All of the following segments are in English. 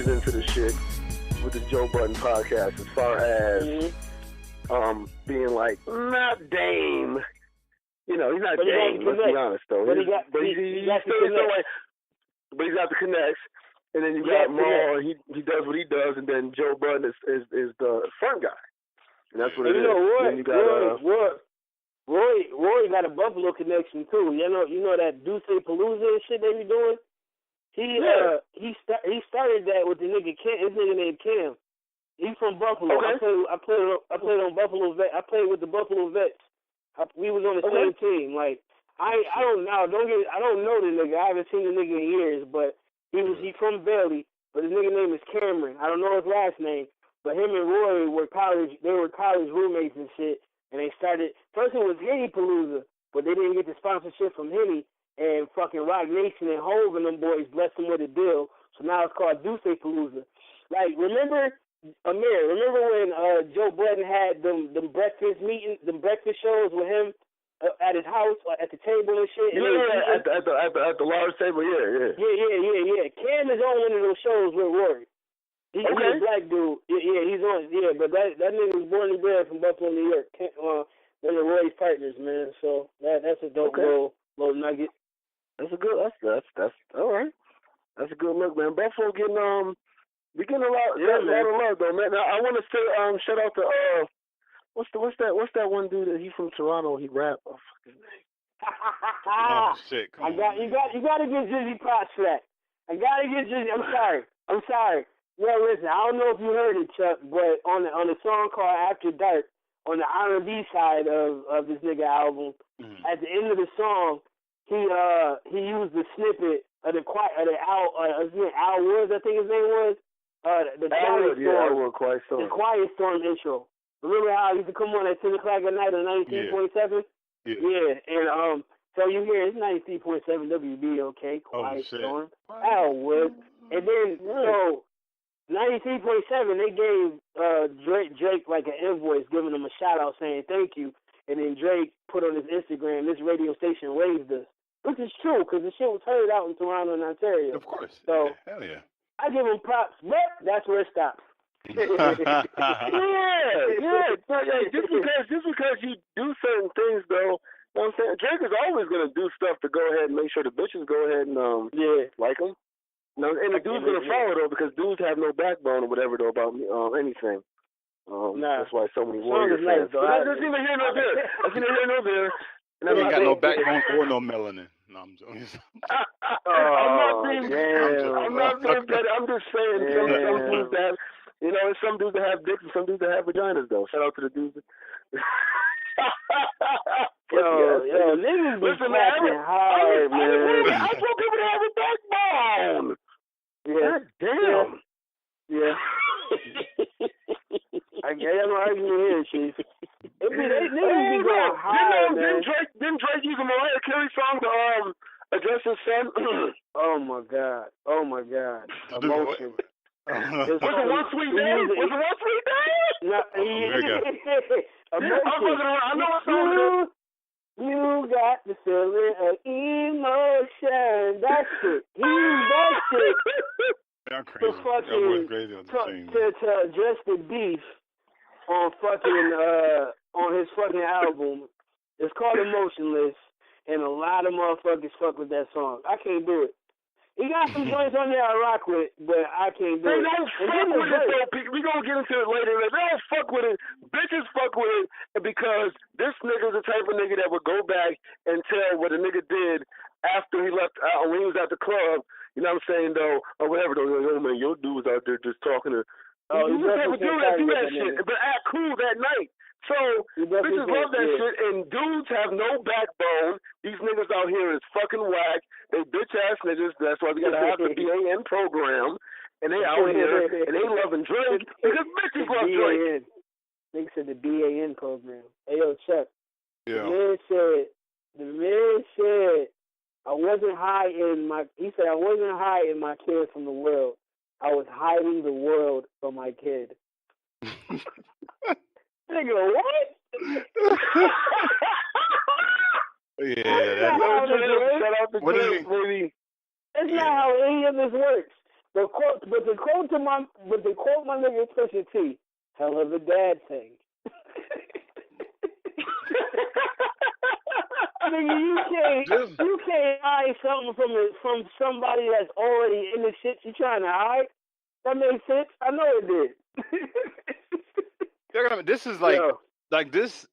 entered into the shit with the Joe Budden podcast as far as being like, not Dame. You know, he's not Dame, let's be honest, though. But he's got the connects. And then you got Maul, he does what he does, and then Joe Budden is the front guy. And that's what it is. Roy got a Buffalo connection, too. You know that Deuce Palooza and shit they be doing? He started that with the nigga Cam, his nigga named Cam. He's from Buffalo. Okay. I played on Buffalo Vets. I played with the Buffalo Vets. We was on the same team. Like I don't know the nigga. I haven't seen the nigga in years, but he from Bailey. But his nigga name is Cameron. I don't know his last name, but him and Roy were college roommates and shit. And they started first it was Henny Palooza, but they didn't get the sponsorship from Henny, and fucking Rock Nation and Hove and them boys blessed them with a deal. So now it's called Deuce Palooza. Like remember Amir, when Joe Budden had them breakfast meetings, them breakfast shows with him at his house, at the table and shit? And at the large table, yeah. Cam is on one of those shows with Rory. He's a black dude. Yeah, he's on. Yeah, but that nigga was born and bred from Buffalo, New York. One of Roy's partners, man. So that's a dope little nugget. That's a good. That's all right. That's a good look, man. Buffalo getting we getting a lot of love though, man. Now, I want to say shout out to what's that one dude that he from Toronto? He rap. Oh, fuck his name. Oh shit! You got to give Jizzy props for that. I got to give Jizzy. I'm sorry. Well, listen, I don't know if you heard it, Chuck, but on the song called After Dark, on the R&B side of this nigga album, at the end of the song, he used the snippet of the Al Woods, I think his name was. The Quiet Storm intro. Remember how he used to come on at 10 o'clock at night on 93.7? Yeah. And so you hear it's 93.7 WB, okay? Quiet Storm. Al Woods. And then so 93.7 they gave Drake like an invoice, giving him a shout out saying thank you. And then Drake put on his Instagram, this radio station raised us, which is true because the shit was heard out in Toronto and Ontario. Of course. So hell yeah. I give him props, but that's where it stops. yeah. Just because you do certain things, though, you know what I'm saying? Drake is always gonna do stuff to go ahead and make sure the bitches go ahead and like him. No, and the dude's gonna follow though because dudes have no backbone or whatever though about anything. That's why so many Warriors fans. That's neither here nor there. He ain't got no backbone or no melanin. No, I'm joking. I'm not being petty. I'm just saying some dudes that have, there's some dudes that have dicks and some dudes that have vaginas though. Shout out to the dudes. Niggas be fucking hard, man. I want people to have a backbone. Yeah. God damn. Yeah. I got no argument here, Chief. They niggas be going hard, man. Didn't Drake use a Mariah Carey song to address his son? Oh my God. Emotion. Was it One Sweet Day? No, I know what song it is. You got the feeling of emotion. That shit. He used that shit. Y'all crazy. To address the beef on on his fucking album. It's called Emotionless, and a lot of motherfuckers fuck with that song. I can't do it. He got some joints on there I rock with, but I can't do it. They don't fuck with it, though. We gonna get into it later. They don't fuck with it. Bitches fuck with it because this nigga's the type of nigga that would go back and tell what a nigga did after he left when he was at the club. You know what I'm saying, though, or whatever, though. Oh, man, your dude was out there just talking to... you just have to do that shit, but act cool that night. So, bitches love that shit, and dudes have no backbone. These niggas out here is fucking whack. They bitch-ass niggas. That's why we gotta have the BAN program. And they out here, and they loving Drake, because bitches love Drake. Niggas said the BAN program. Hey, yo, Chuck. Yeah. The man said, I wasn't hiding my kid from the world. I was hiding the world from my kid. Nigga, what? Yeah, That's not how any of this works. the quote my nigga Pusha T, hell of a dad thing. Nigga, you can't hide something from somebody that's already in the shit you trying to hide. That makes sense. I know it did. This is like this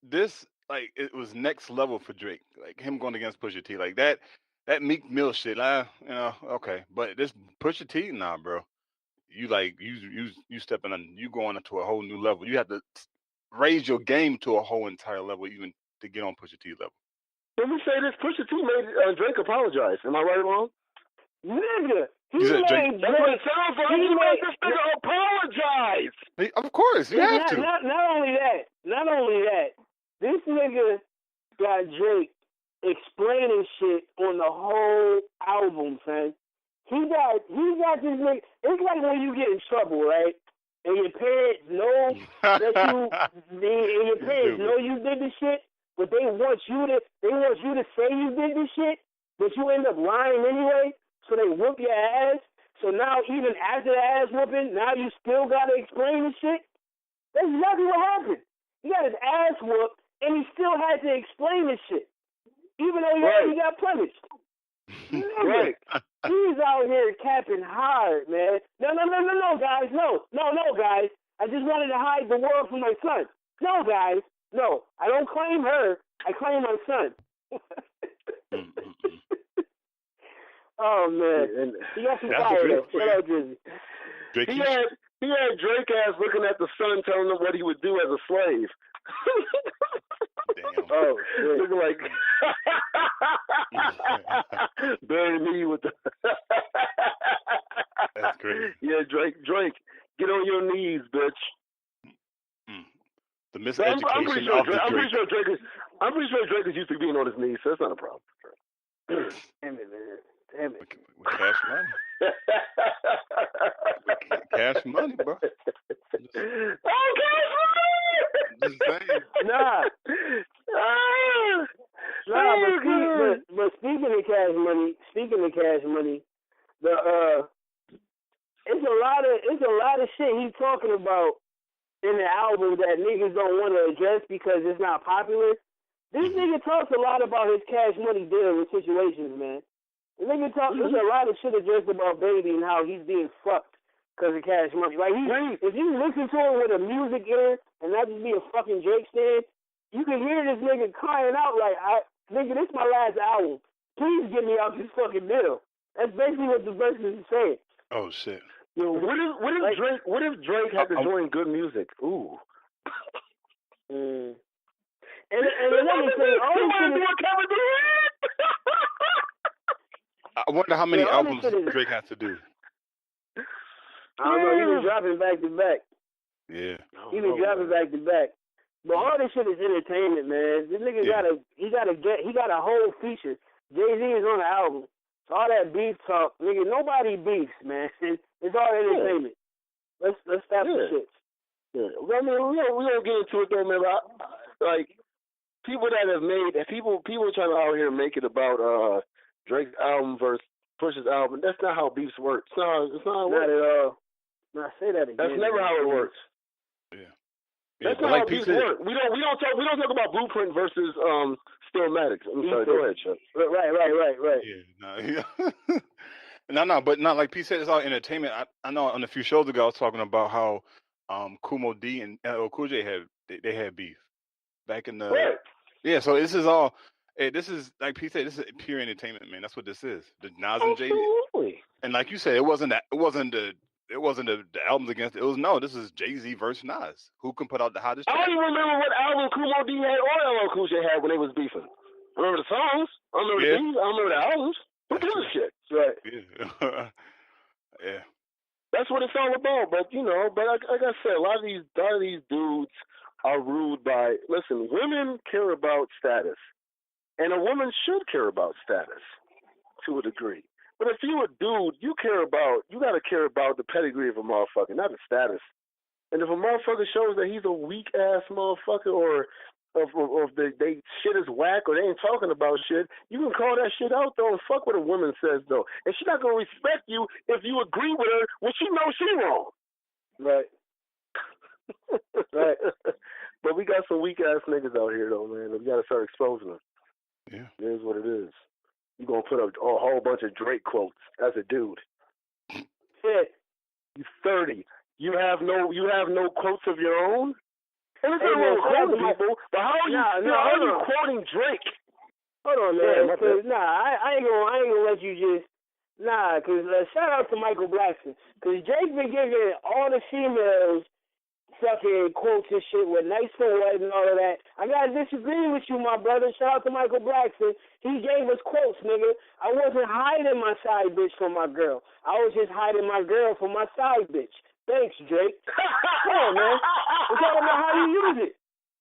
like it was next level for Drake. Like him going against Pusha T, like that Meek Mill shit. Okay, but this Pusha T, nah, bro. You stepping on, you going into a whole new level. You have to raise your game to a whole entire level even to get on Pusha T level. Let me say this: Pusha T made Drake apologize. Am I right or wrong? Nigga, he made Drake. That's what it sounds like. He made this nigga apologize. Of course, you have to. Not only that, this nigga got Drake explaining shit on the whole album, son. He got this nigga. It's like when you get in trouble, right? And your parents know that you did the shit, but they want you to say you did the shit, but you end up lying anyway. So they whoop your ass. So now even after the ass whooping, now you still gotta explain the shit. That's exactly what happened. He got his ass whooped, and he still had to explain the shit, even though he already got punished. Right. He's out here capping hard, man. No, guys. No, guys. I just wanted to hide the world from my son. No, guys. No, I don't claim her. I claim my son. Oh, man. And he got some fire, though. Shout out, Drizzy. He had Drake ass looking at the sun, telling him what he would do as a slave. Damn. Oh, shit. Looking like bury me with the. That's crazy. Yeah, Drake, get on your knees, bitch. The miseducation I'm pretty sure Drake. I'm pretty sure Drake is used to being on his knees, so that's not a problem. Damn it, man. Damn it. With cash money. With cash money, bro. Cash money! Just saying. Nah, but speaking of cash money, it's a lot of shit he's talking about in the album that niggas don't want to address because it's not popular. This nigga talks a lot about his cash money deal with situations, man. The nigga talks there's a lot of shit addressed about Baby and how he's being fucked because of cash money. Like if you listen to him with a music ear and not just be a fucking Drake stan, you can hear this nigga crying out like, nigga, this is my last album. Please get me out this fucking deal. That's basically what the verse is saying. Oh shit. Yo, what if Drake had to join good music? Ooh. And another thing, I wonder how many albums Drake has to do. I don't know. He was dropping back to back. Yeah. He was dropping back to back. But all this shit is entertainment, man. This nigga got a whole feature. Jay-Z is on the album. So all that beef talk, nigga, nobody beefs, man. It's all entertainment. Let's stop the shit. Yeah. I mean, we don't get into it though, man. Like people that have made people trying to out here make it about Drake's album versus Push's album. That's not how beefs work. It's not how it works. Not at all. Now say that again. That's never how it works. Yeah. That's not how beefs work. We don't talk about Blueprint versus Stillmatics. I'm sorry. Go ahead, Chuck. Right. Yeah. No, but not like P said. It's all entertainment. I know on a few shows ago I was talking about how Kumo D and LL Cool J they had beef back in the yeah. So this is all. This is like P said. This is pure entertainment, man. That's what this is. The Nas and Jay. And like you said, it wasn't the albums against it. This is Jay-Z versus Nas. Who can put out the hottest track? I don't even remember what album Kumo D had or LL Cool J had when they was beefing. I remember the songs. I remember the beats. I remember the albums. Who gives a shit? Right. Yeah. Yeah. That's what it's all about. But like I said, a lot of these dudes are ruled by. Listen, women care about status, and a woman should care about status to a degree. But if you a dude, you gotta care about the pedigree of a motherfucker, not the status. And if a motherfucker shows that he's a weak ass motherfucker or they shit is whack or they ain't talking about shit, you can call that shit out though and fuck what a woman says though. And she's not gonna respect you if you agree with her when she knows she wrong. Right. Right. But we got some weak ass niggas out here though, man. We gotta start exposing them. Yeah. It is what it is. You gonna put a whole bunch of Drake quotes as a dude. Shit. You 30. You have no quotes of your own? And it's Hey, man, quoting people, but how are you quoting Drake? Hold on, man. Cause, I ain't gonna let you just cause shout out to Michael Blackson. Cause Drake been giving all the females fucking quotes and shit with nice forward and all of that. I gotta disagree with you, my brother. Shout out to Michael Blackson. He gave us quotes, nigga. I wasn't hiding my side bitch from my girl. I was just hiding my girl from my side bitch. Thanks, Drake. Come on, man. It's all about how you use it.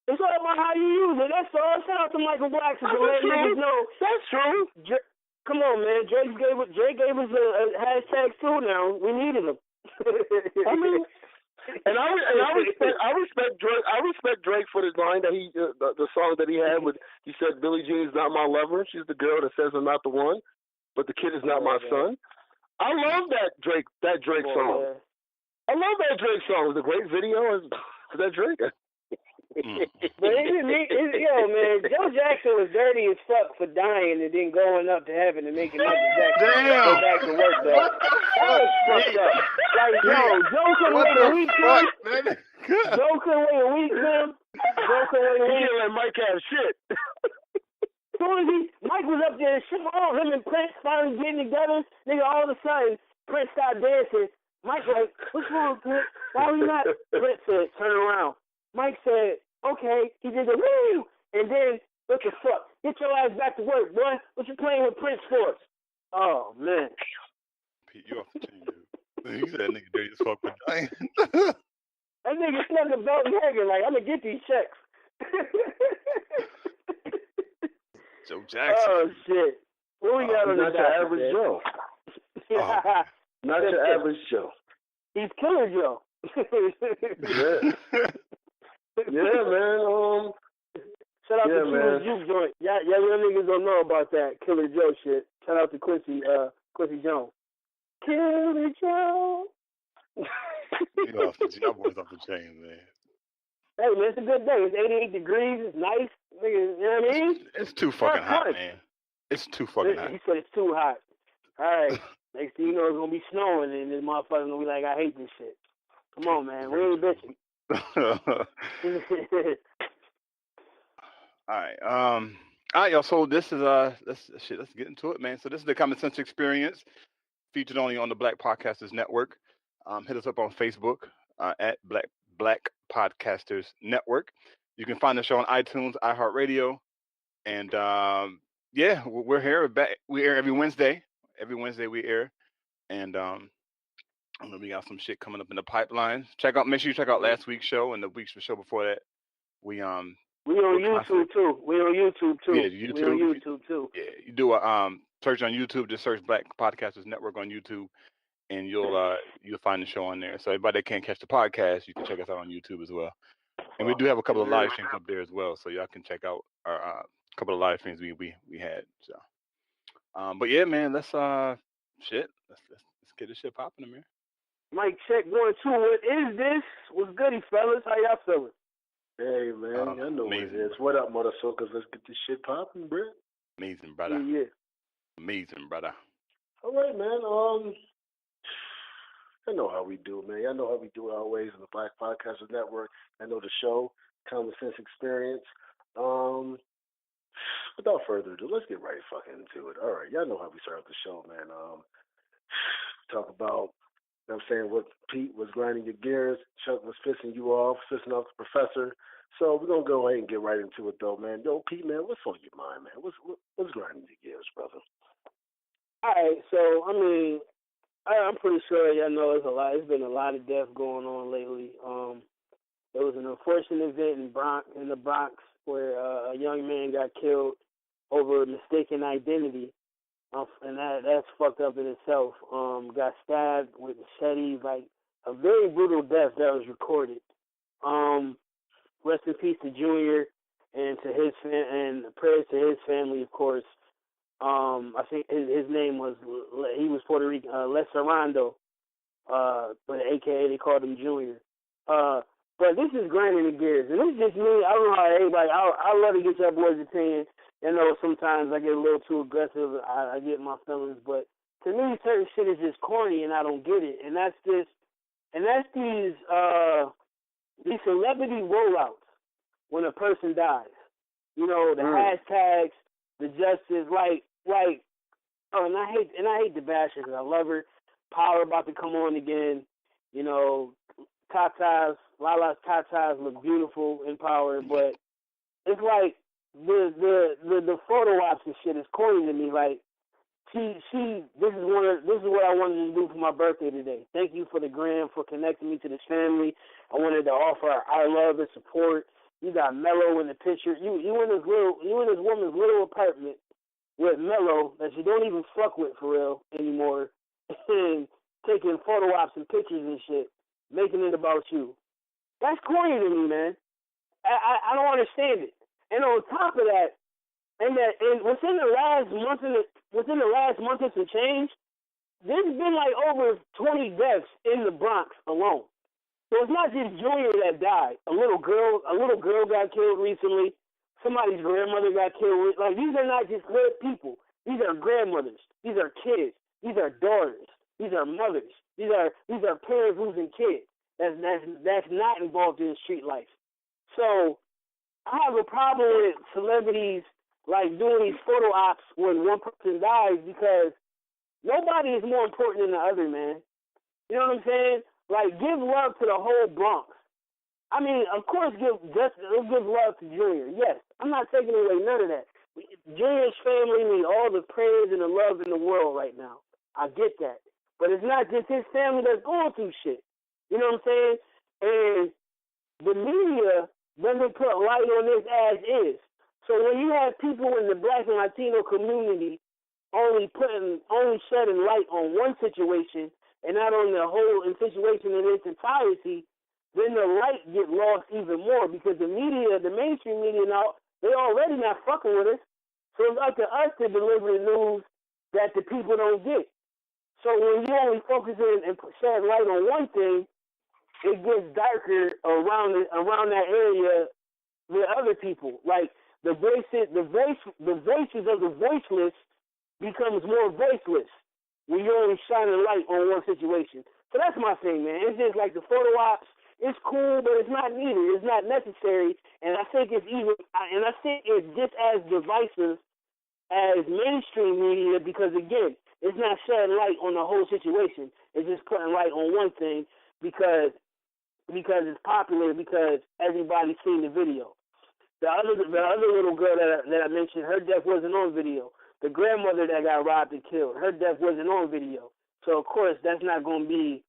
It's all about how you use it. That's all. Shout out to Michael Blackson for letting niggas know. That's true. Come on, man. Drake gave us a hashtags too now. We needed them. I mean, and I respect Drake. I respect Drake for the line that the song that he had with, he said, Billie Jean is not my lover. She's the girl that says I'm not the one, but the kid is not my son. I love that Drake song. Man. I love that Drake song. It was a great video. Is that Drake? But yo, man, Joe Jackson was dirty as fuck for dying and then going up to heaven and making Michael Jackson go back to work, though. That was fucked up. Like, yo, Joe couldn't wait a week, man. Joe couldn't wait a week, man. Joe couldn't wait a week. He didn't let Mike have shit. As soon as Mike was up there, shit, him and Prince finally getting together, nigga, all of a sudden, Prince started dancing. Mike like, what's wrong, Prince? Why we not? Prince said, turn around. Mike said, okay. He did the woo, and then, what the fuck? Get your ass back to work, boy. What you playing with Prince for? Oh, man. Pete, you off the chain, dude. You said that nigga dirty as fuck for dying. That nigga snuck a belt and hanging like, I'm going to get these checks. Joe Jackson. Oh, shit. What we got on the not your average Joe. Not your average Joe. He's Killer Joe. Yeah, man. Shout out to Cuba's Juke Joint. Y'all niggas don't know about that Killer Joe shit. Shout out to Quincy Jones. Killer Joe. Y'all boys off the chain, man. Hey, man, it's a good day. It's 88 degrees. It's nice. Niggas, you know what I mean? It's too fucking hot, man. It's too fucking hot. He said it's too hot. All right. Next thing you know, it's going to be snowing, and this motherfucker's going to be like, I hate this shit. Come on, man. We ain't bitching. All right, y'all. So this is let's get into it, man. So this is the Common Sense Experience, featured only on the Black Podcasters Network. Hit us up on Facebook at Black Podcasters Network. You can find the show on iTunes, iHeartRadio, and we're here. We air every Wednesday. Every Wednesday we air, and we got some shit coming up in the pipeline. Make sure you check out last week's show and the week's show before that. We on YouTube too. Yeah, YouTube. We on YouTube too. Yeah, you do a search on YouTube. Just search Black Podcasters Network on YouTube, and you'll find the show on there. So everybody that can't catch the podcast, you can check us out on YouTube as well. And we do have a couple of live streams up there as well, so y'all can check out our couple of live streams we had. So, but yeah, man, let's get this shit popping, Amir. Mic check 1 2. What is this? What's goody, fellas? How y'all feeling? Hey, man, I know what it is. What up, motherfuckers? Let's get this shit popping, bro. Amazing, brother. Yeah. Amazing, brother. All right, man. I know how we do, man. I know how we do it always in the Black Podcasters Network. I know the show, Common Sense Experience. Without further ado, let's get right fucking into it. All right, y'all know how we start the show, man. Talk about, you know what I'm saying, what Pete was grinding your gears, Chuck was pissing you off, pissing off the professor. So we're going to go ahead and get right into it, though, man. Yo, Pete, man, what's on your mind, man? What's grinding your gears, brother? All right, so, I mean, I'm pretty sure y'all know there's been a lot of death going on lately. There was an unfortunate event in the Bronx where a young man got killed over mistaken identity, and that's fucked up in itself. Got stabbed with machetes, like a very brutal death that was recorded. Rest in peace to Junior. and to and prayers to his family, of course. I think his name was, he was Puerto Rican, Les Arando, but AKA they called him Junior. But this is grinding the gears, and this is just me. I don't know how everybody. I love to get your boys' opinion. You know, sometimes I get a little too aggressive. I get my feelings, but to me, certain shit is just corny, and I don't get it. And that's these celebrity rollouts when a person dies. You know, the hashtags, the justice, like. Oh, and I hate the bash her because I love her. Power about to come on again. You know, Lala's tatas look beautiful in Power, but it's like the photo ops and shit is corny to me. Like this is what I wanted to do for my birthday today. Thank you for the gram, for connecting me to this family. I wanted to offer our love and support. You got Mello in the picture. You in this woman's little apartment with Mello that you don't even fuck with for real anymore, and taking photo ops and pictures and shit, making it about you. That's corny to me, man. I don't understand it. And on top of that, and within the last month and some change, there's been like over 20 deaths in the Bronx alone. So it's not just Junior that died. A little girl got killed recently. Somebody's grandmother got killed. Like, these are not just good people. These are grandmothers. These are kids. These are daughters. These are mothers. These are parents losing kids. That's not involved in street life. So I have a problem with celebrities like doing these photo ops when one person dies, because nobody is more important than the other, man. You know what I'm saying? Like, give love to the whole Bronx. I mean, of course, give love to Junior. Yes, I'm not taking away none of that. Junior's family need all the praise and the love in the world right now. I get that. But it's not just his family that's going through shit. You know what I'm saying? And the media doesn't put light on this as is. So when you have people in the Black and Latino community only shedding light on one situation and not on the whole situation in its entirety, then the light get lost even more, because the media, the mainstream media now, they already not fucking with us. So it's up to us to deliver the news that the people don't get. So when you only focus in and shed light on one thing, it gets darker around that area with other people. Like the voices of the voiceless becomes more voiceless when you're only shining light on one situation. So that's my thing, man. It's just like the photo ops. It's cool, but it's not needed. It's not necessary, and I think it's just as divisive as mainstream media, because again, it's not shedding light on the whole situation. It's just putting light on one thing because it's popular, because everybody's seen the video. The other little girl that I mentioned, her death wasn't on video. The grandmother that got robbed and killed, her death wasn't on video. So of course that's not going to be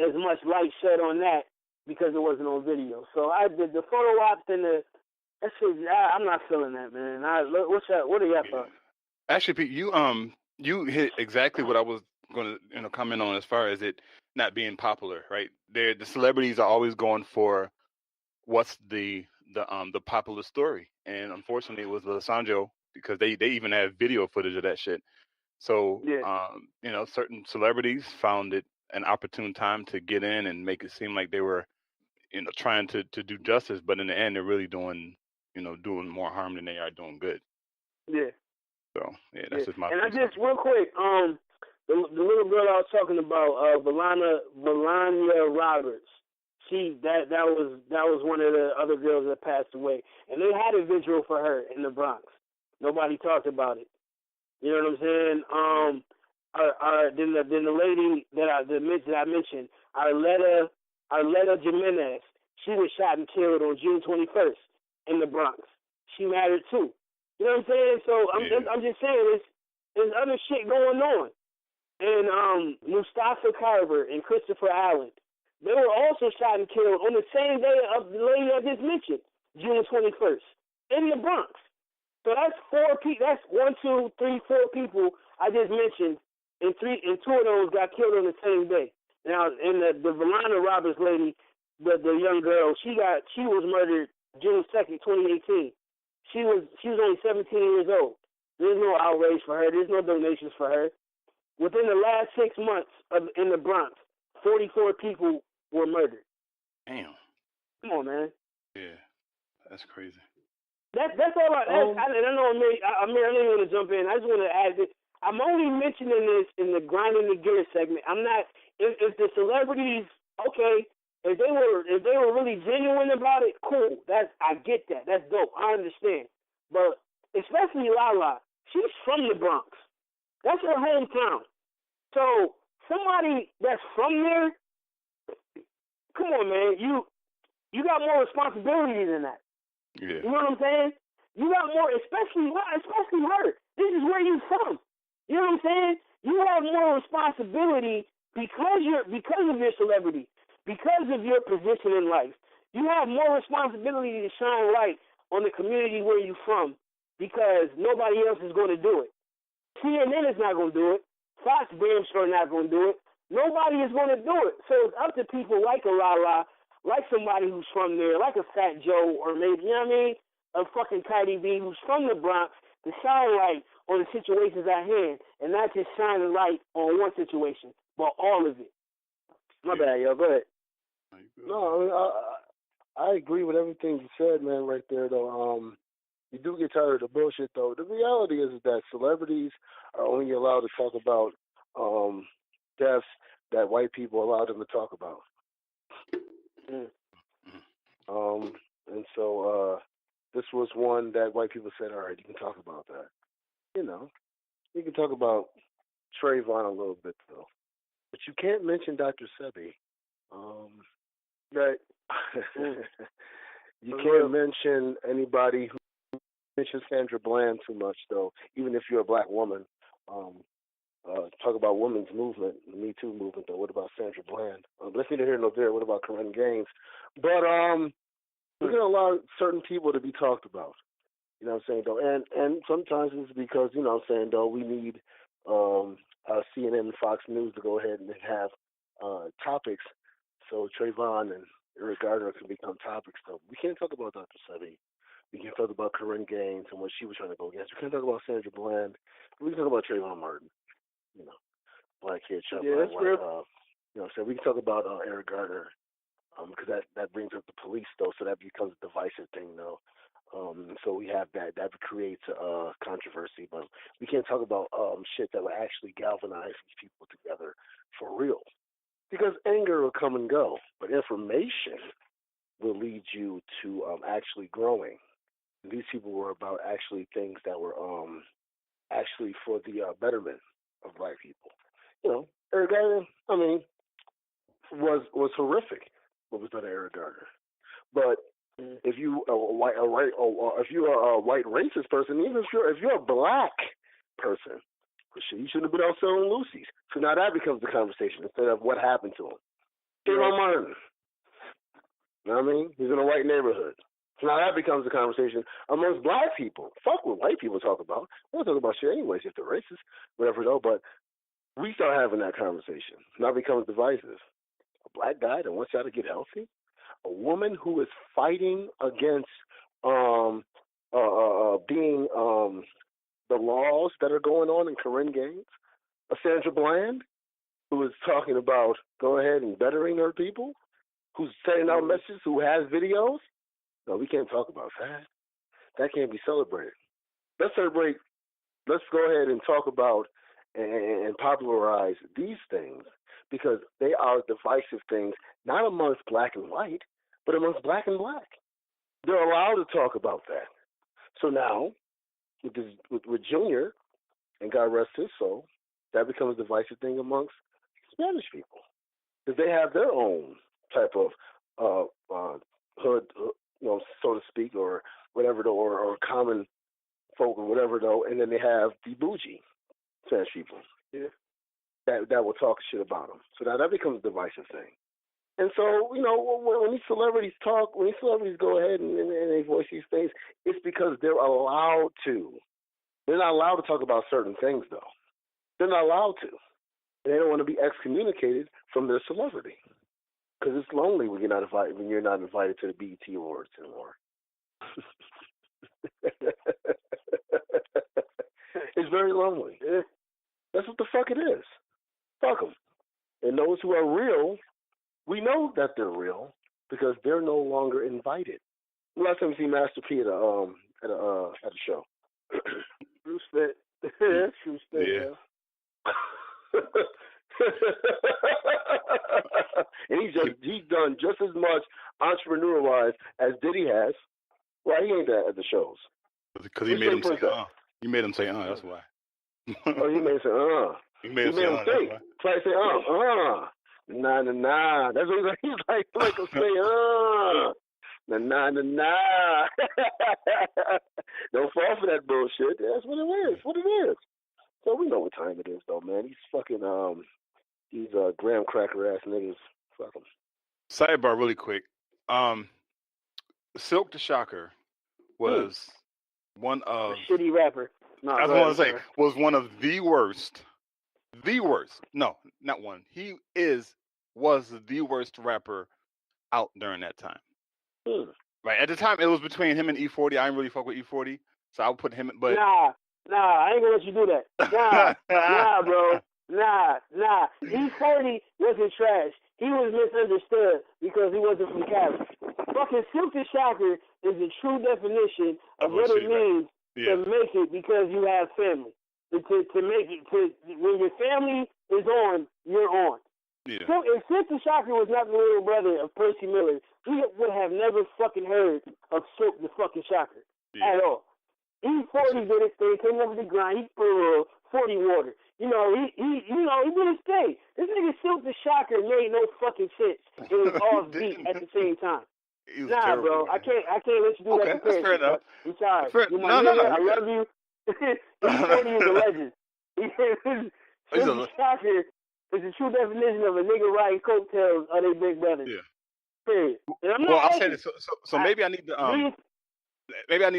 as much light shed on that, because it wasn't on video. So I did the photo ops and that shit. I'm not feeling that, man. What are your thoughts? Actually, Pete, you hit exactly what I was going to comment on as far as it not being popular, right? The celebrities are always going for what's the popular story, and unfortunately, it was Alessandro, because they even have video footage of that shit. So yeah. Certain celebrities found it an opportune time to get in and make it seem like they were, trying to do justice, but in the end, they're really doing more harm than they are doing good. Yeah. So yeah, that's just my. And I just real quick, the little girl I was talking about, Melania Roberts. That was one of the other girls that passed away, and they had a vigil for her in the Bronx. Nobody talked about it. You know what I'm saying? Then the lady that I mentioned, Arletta Jimenez, she was shot and killed on June 21st in the Bronx. She mattered too. You know what I'm saying? So I'm just saying there's other shit going on. And Mustafa Carver and Christopher Allen, they were also shot and killed on the same day of the lady I just mentioned, June 21st, in the Bronx. So that's 4 people. That's 1, 2, 3, 4 people I just mentioned, and 2 of those got killed on the same day. Now, and the Valana Roberts lady, the young girl, she was murdered June 2nd, 2018. She was only 17 years old. There's no outrage for her. There's no donations for her. Within the last 6 months in the Bronx, 44 people were murdered. Damn. Come on, man. Yeah, that's crazy. That's all I know, Amir, I don't want to jump in. I just want to add this. I'm only mentioning this in the grinding the gear segment. I'm not. If the celebrities, okay, if they were really genuine about it, cool. I get that. That's dope. I understand. But especially Lala, she's from the Bronx. That's her hometown. So somebody that's from there, come on, man. You got more responsibility than that. Yeah. You know what I'm saying? You got more, especially her. This is where you from. You know what I'm saying? You have more responsibility because of your celebrity, because of your position in life. You have more responsibility to shine light on the community where you're from because nobody else is going to do it. CNN is not going to do it. Fox damn sure not going to do it. Nobody is going to do it. So it's up to people like a Lala, like somebody who's from there, like a Fat Joe, or maybe, you know what I mean, a fucking Cardi B who's from the Bronx to shine light on the situations at hand and not just shine a light on one situation, but all of it. My bad, yo. Go ahead. No, I agree with everything you said, man, right there, though. You do get tired of the bullshit, though. The reality is that celebrities are only allowed to talk about deaths that white people allow them to talk about. And so this was one that white people said, all right, you can talk about that. You know, you can talk about Trayvon a little bit, though. But you can't mention Dr. Sebi. Right. You can't mention anybody who mentions Sandra Bland too much, though, even if you're a black woman. Talk about women's movement, the Me Too movement, though. What about Sandra Bland? Let's neither here nor there. What about Corinne Gaines? But we're going to allow certain people to be talked about. You know what I'm saying, though? And sometimes it's because, you know what I'm saying, though, we need CNN and Fox News to go ahead and have topics so Trayvon and Eric Gardner can become topics, though. We can't talk about Dr. Sebi. We can talk about Corinne Gaines and what she was trying to go against. We can't talk about Sandra Bland. We can talk about Trayvon Martin, you know, black kid, shot by white. You know, so we can talk about Eric Gardner because that brings up the police, though, so that becomes a divisive thing, though. So we have that creates controversy, but we can't talk about shit that will actually galvanize these people together for real. Because anger will come and go, but information will lead you to actually growing. And these people were about actually things that were actually for the betterment of black people. You know, Eric Gardner, I mean, was horrific what was done to Eric Gardner. But if you if you're a white racist person, even if you're a black person, you shouldn't have been out selling Lucy's. So now that becomes the conversation instead of what happened to him. Trayvon Martin. You know what I mean? He's in a white neighborhood. So now that becomes the conversation amongst black people. Fuck what white people talk about. We don't talk about shit anyways if they're racist, whatever though, but we start having that conversation. Now it becomes divisive. A black guy that wants y'all to get healthy? A woman who is fighting against being the laws that are going on in Corinne Gaines? A Sandra Bland who is talking about go ahead and bettering her people? Who's sending out messages, who has videos? No, we can't talk about that. That can't be celebrated. Let's celebrate. Let's go ahead and talk about and popularize these things because they are divisive things, not amongst black and white, but amongst black and black. They're allowed to talk about that. So now, with Junior, and God rest his soul, that becomes a divisive thing amongst Spanish people because they have their own type of hood, you know, so to speak, or whatever, though, or common folk or whatever, though, and then they have the bougie Spanish people that will talk shit about them. So now that becomes a divisive thing. And so, you know, when these celebrities talk, when these celebrities go ahead and they voice these things, it's because they're allowed to. They're not allowed to talk about certain things, though. They're not allowed to. And they don't want to be excommunicated from their celebrity. Because it's lonely when you're not invited to the BET Awards anymore. It's very lonely. That's what the fuck it is. Fuck them. And those who are real, we know that they're real because they're no longer invited. Last time you see Master P at a show. True spit. True spit. Yeah. And he's done just as much entrepreneur wise as Diddy has. Why he ain't at the shows? Because he made him say You made him say that's why. Oh, he made him say He made him say that's why. Try to say Nah. That's what he's like. Like him say Nah. Don't fall for that bullshit. That's what it is. What it is. So we know what time it is, though, man. These fucking these graham cracker ass niggas. Fuck them. Sidebar, really quick. Silk the Shocker was one of a shitty rapper. No, I was going to say was one of the worst. The worst. No, not one. He was the worst rapper out during that time. Right at the time, it was between him and E40. I didn't really fuck with E40, so I would put him. But Nah, I ain't gonna let you do that. Nah, bro. Nah. E40 wasn't trash. He was misunderstood because he wasn't from Cali. Fucking Silk the Shocker is the true definition of what it means to make it because you have family. To make it, when your family is on, you're on. Yeah. So if Silk the Shocker was not the little brother of Percy Miller, we would have never fucking heard of Silk the fucking Shocker at all. E40 did his thing, came over the grind, he put 40 water. He did his thing. This nigga Silk the Shocker made no fucking sense. It was off beat at the same time. Nah, terrible, bro, man. I can't let you do that comparison. That's fair enough. I'm sorry. You're my No. nigga, I love you. E40 is a legend. Silk the Shocker is the true definition of a nigga riding coattails of their big brothers. Yeah. Period. I'll say this. So maybe I need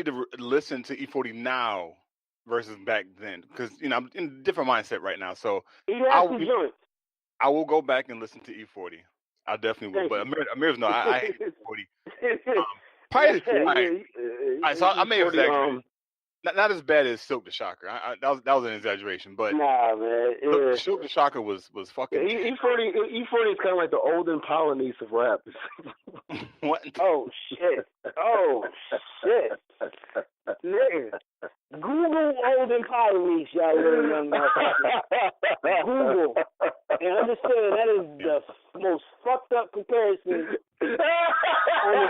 to listen to E40 now versus back then because I'm in a different mindset right now. So I will go back and listen to E40. I definitely will. But Amir's no, I hate E40. All right, so I may have exaggerated. Not as bad as Silk the Shocker. That was an exaggeration, but nah, man. Silk the Shocker was fucking. E40 is kind of like the olden Polynese of rap. What? Oh shit! Nigga, Google olden Polynese, y'all little young motherfuckers. Google and understand that is the most fucked up comparison on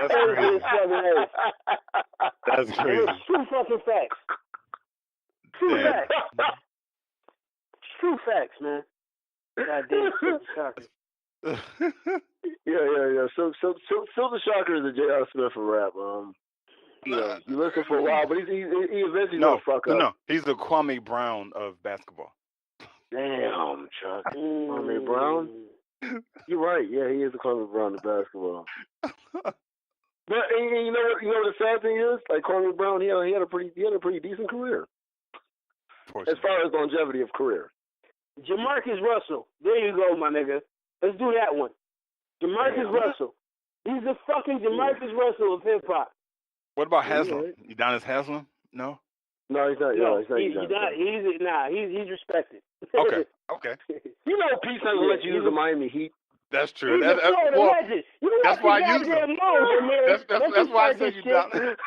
the face of this fucking earth. That's crazy. It's true fucking facts. True facts, man. Goddamn Silk the Shocker. Yeah. Silk the Shocker is a J.R. Smith for rap. You listen for a while, but he eventually gonna fuck up. No, he's the Kwame Brown of basketball. Damn, Chuck. Kwame Brown? You're right. Yeah, he is the Kwame Brown of basketball. But you know what the sad thing is? Like Kwame Brown, he had a pretty decent career. As far as longevity of career. Jamarcus Russell. There you go, my nigga. Let's do that one. Jamarcus Russell. He's the fucking Jamarcus Russell of hip hop. What about Haslam? You down as Haslam? No? No, he's not. He's respected. Okay. You know, Pete doesn't let you use the Miami Heat. That's true. He's a Florida legend. That's why I use him. That's why I said you down. That's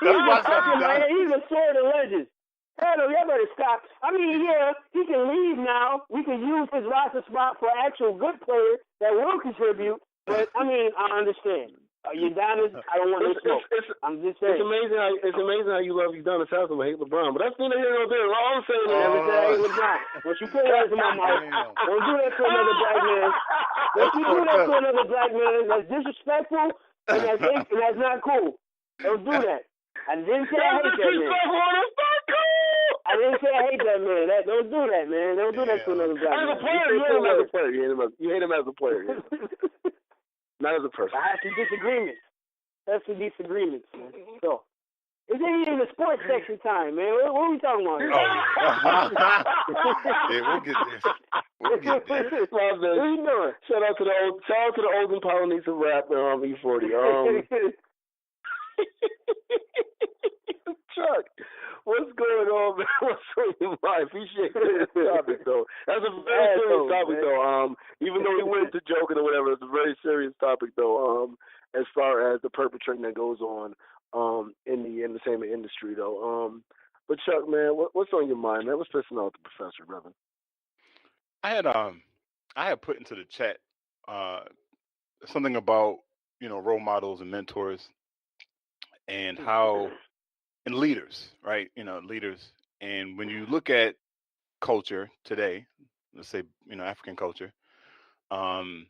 why I said you down. He's a Florida legend. Hell no, y'all better stop. I mean, yeah, he can leave now. We can use his roster spot for actual good players that will contribute. But I mean, I understand. Udonis, I don't want to smoke. I'm just saying. It's amazing how you love Udonis Haslam and hate LeBron. But that's neither here nor there. All I'm saying is never said I hate LeBron. Don't you put words in my mouth. Don't do that to another black man. Don't you do that to another black man. That's disrespectful and that's not cool. Don't do that. I didn't say I hate that man. I didn't say I hate that man. Don't do that, man. Don't do that to another black man. As a player, you hate him as a player. You hate him as a player. Not as a person. I have some disagreements. Man. So, it's in the sports section time, man. What are we talking about here? Yeah, we'll get this. What are you doing? Shout out to the olden Polynese of rap and E40. Chuck, What's going on, man? What's on your mind? Appreciate this topic, though. That's a very serious topic, though. Even though he went to joking or whatever, it's a very serious topic, though. As far as the perpetrating that goes on, in the entertainment industry, though. But Chuck, man, what's on your mind, man? What's pissing off the professor, brother? I had put into the chat something about role models and mentors and how and leaders, right? Leaders. And when you look at culture today, let's say African culture, the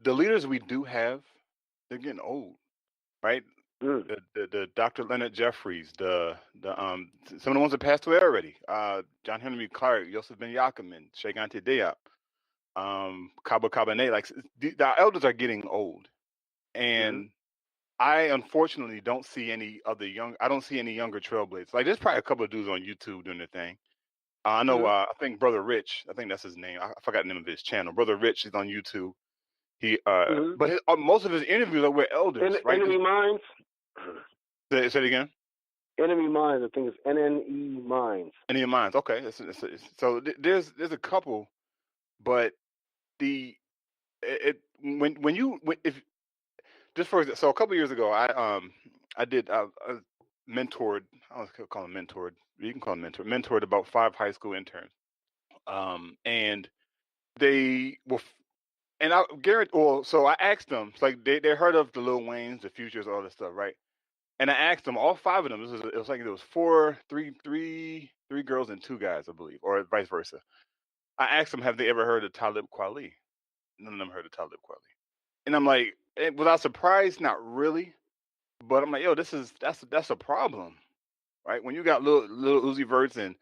leaders we do have, they're getting old, right? The Dr. Leonard Jeffries, the some of the ones that passed away already, John Henry Clark, Joseph Ben Yakimin, Sheikh Anta Diop, Kaba Kabane, like the elders are getting old, and I unfortunately don't see any other I don't see any younger trailblazers. Like there's probably a couple of dudes on YouTube doing their thing. I know. I think Brother Rich. I think that's his name. I forgot the name of his channel. Brother Rich is on YouTube. He, but most of his interviews are with elders, right? Enemy Minds. Say it again. Enemy Minds. I think it's NNE Minds. Enemy Minds. Okay. So there's a couple, but if just for so a couple years ago, I mentored. I don't call them mentored. You can call them mentored about 5 high school interns. And they were, and I guarantee. Well, so I asked them, it's like they heard of the Lil Waynes, the Futures, all this stuff, right? And I asked them, all 5 of them. It was like there was three girls and 2 guys, I believe, or vice versa. I asked them, have they ever heard of Talib Kweli? None of them heard of Talib Kweli. And I'm like, without surprise, not really. But I'm like, yo, that's a problem, right? When you got little Uzi Verts and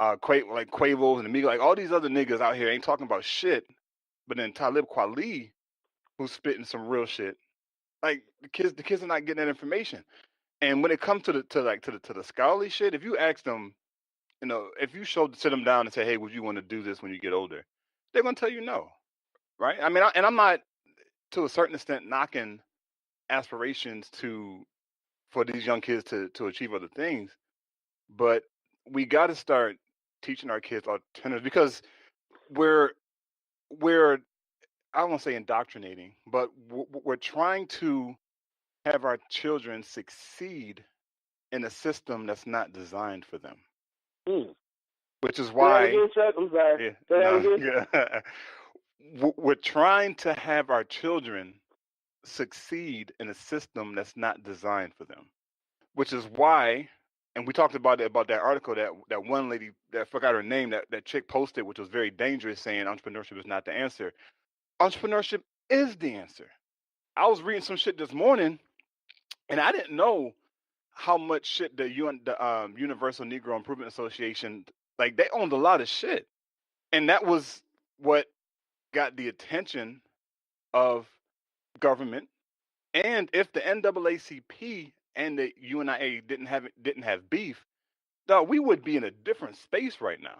Quavo and Amigo, like all these other niggas out here ain't talking about shit, but then Talib Kweli, who's spitting some real shit, like the kids are not getting that information. And when it comes to the scholarly shit, if you ask them, if you sit them down and say, hey, would you want to do this when you get older? They're gonna tell you no, right? I mean, and I'm not to a certain extent knocking aspirations for these young kids to achieve other things, but we got to start teaching our kids alternatives because we're I won't say indoctrinating, but we're trying to have our children succeed in a system that's not designed for them. Which is why I'm sorry. We're trying to have our children succeed in a system that's not designed for them. Which is why, and we talked about that article that one lady that I forgot her name, that chick posted, which was very dangerous, saying entrepreneurship is not the answer. Entrepreneurship is the answer. I was reading some shit this morning, and I didn't know how much shit the Universal Negro Improvement Association, like they owned a lot of shit, and that was what got the attention of government. And if the NAACP and the UNIA didn't have beef, dog, we would be in a different space right now.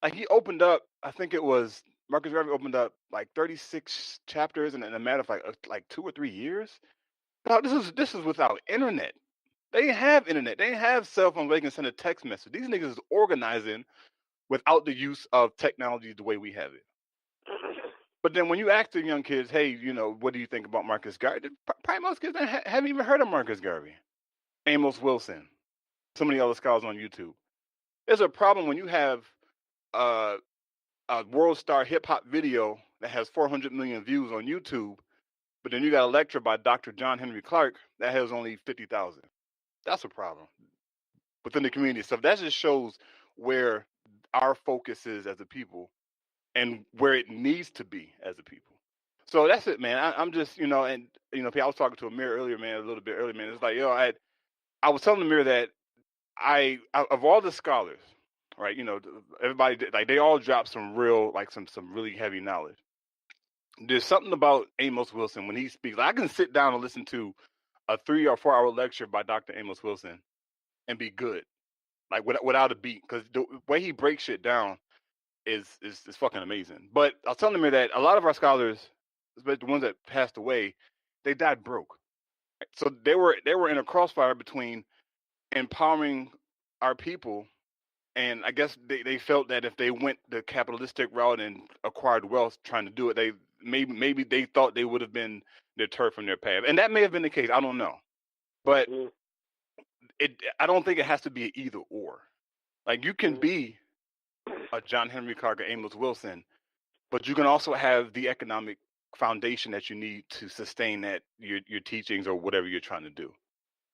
Like he opened up, I think it was Marcus Garvey opened up like 36 chapters in a matter of like 2 or 3 years. Now this is without internet. They didn't have internet. They didn't have cell phones where they can send a text message. These niggas is organizing without the use of technology the way we have it. But then when you ask the young kids, hey, what do you think about Marcus Garvey? Probably most kids haven't even heard of Marcus Garvey. Amos Wilson, so many other scholars on YouTube. There's a problem when you have a world star hip hop video that has 400 million views on YouTube, but then you got a lecture by Dr. John Henry Clark that has only 50,000. That's a problem within the community. So that just shows where our focus is as a people and where it needs to be as a people. So that's it, man. I'm just, and I was talking to Amir earlier, man, a little bit earlier, man. It's like, I was telling Amir that of all the scholars, right, everybody, like they all dropped some real, like some really heavy knowledge. There's something about Amos Wilson when he speaks. Like, I can sit down and listen to a 3 or 4 hour lecture by Dr. Amos Wilson and be good, like without a beat, because the way he breaks shit down is fucking amazing. But I was telling him that a lot of our scholars, especially the ones that passed away, they died broke. So they were in a crossfire between empowering our people. And I guess they felt that if they went the capitalistic route and acquired wealth trying to do it, they maybe they thought they would have been deterred from their path. And that may have been the case. I don't know. But I don't think it has to be an either or. Like, you can be a John Henry Clark or Amos Wilson, but you can also have the economic foundation that you need to sustain that your teachings or whatever you're trying to do.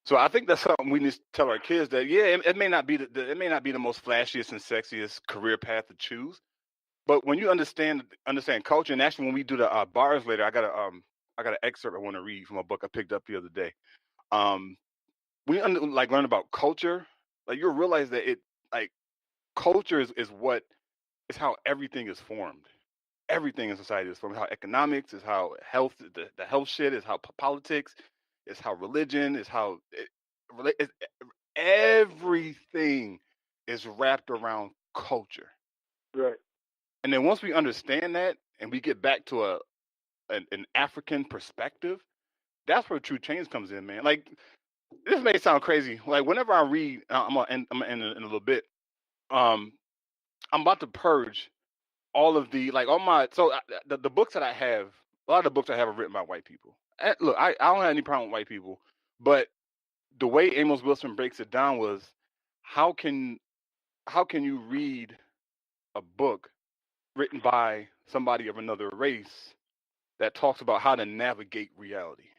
So I think that's something we need to tell our kids, that it may not be it may not be the most flashiest and sexiest career path to choose, but when you understand culture, and actually when we do the bars later, I got an excerpt I want to read from a book I picked up the other day. When you learn about culture, like, you'll realize that culture is how everything is formed. Everything in society is formed. How economics is, how health, the health shit is, how politics is, how religion is, how everything is wrapped around culture. Right. And then once we understand that and we get back to an African perspective, that's where true change comes in, man. Like, this may sound crazy. Like, whenever I read, I'm gonna end in a little bit. I'm about to purge all of the the books that I have. A lot of the books I have are written by white people. And look, I don't have any problem with white people, but the way Amos Wilson breaks it down was, how can you read a book written by somebody of another race that talks about how to navigate reality?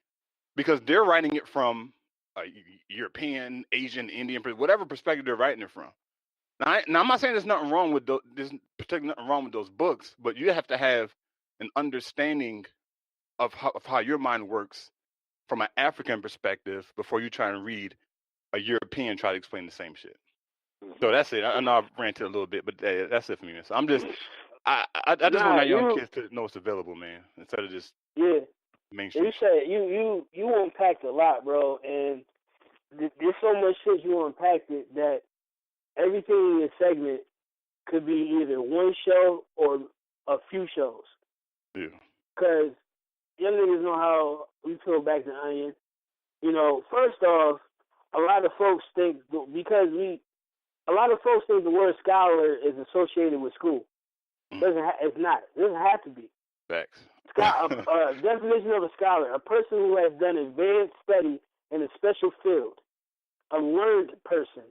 Because they're writing it from a European, Asian, Indian, whatever perspective they're writing it from. Now, I'm not saying there's nothing wrong with nothing wrong with those books, but you have to have an understanding of how your mind works from an African perspective before you try and read a European try to explain the same shit. So that's it. I know I've ranted a little bit, but that's it for me, man. So I'm just, I just want our young kids to know it's available, man, instead of just mainstream. You said you unpacked a lot, bro, and there's so much shit you unpacked it that everything in your segment could be either one show or a few shows. Yeah. Because young niggas know how we peel back the onion. You know, first off, a lot of folks think the word scholar is associated with school. It's not. It doesn't have to be. Facts. Definition of a scholar: a person who has done advanced study in a special field. A learned person.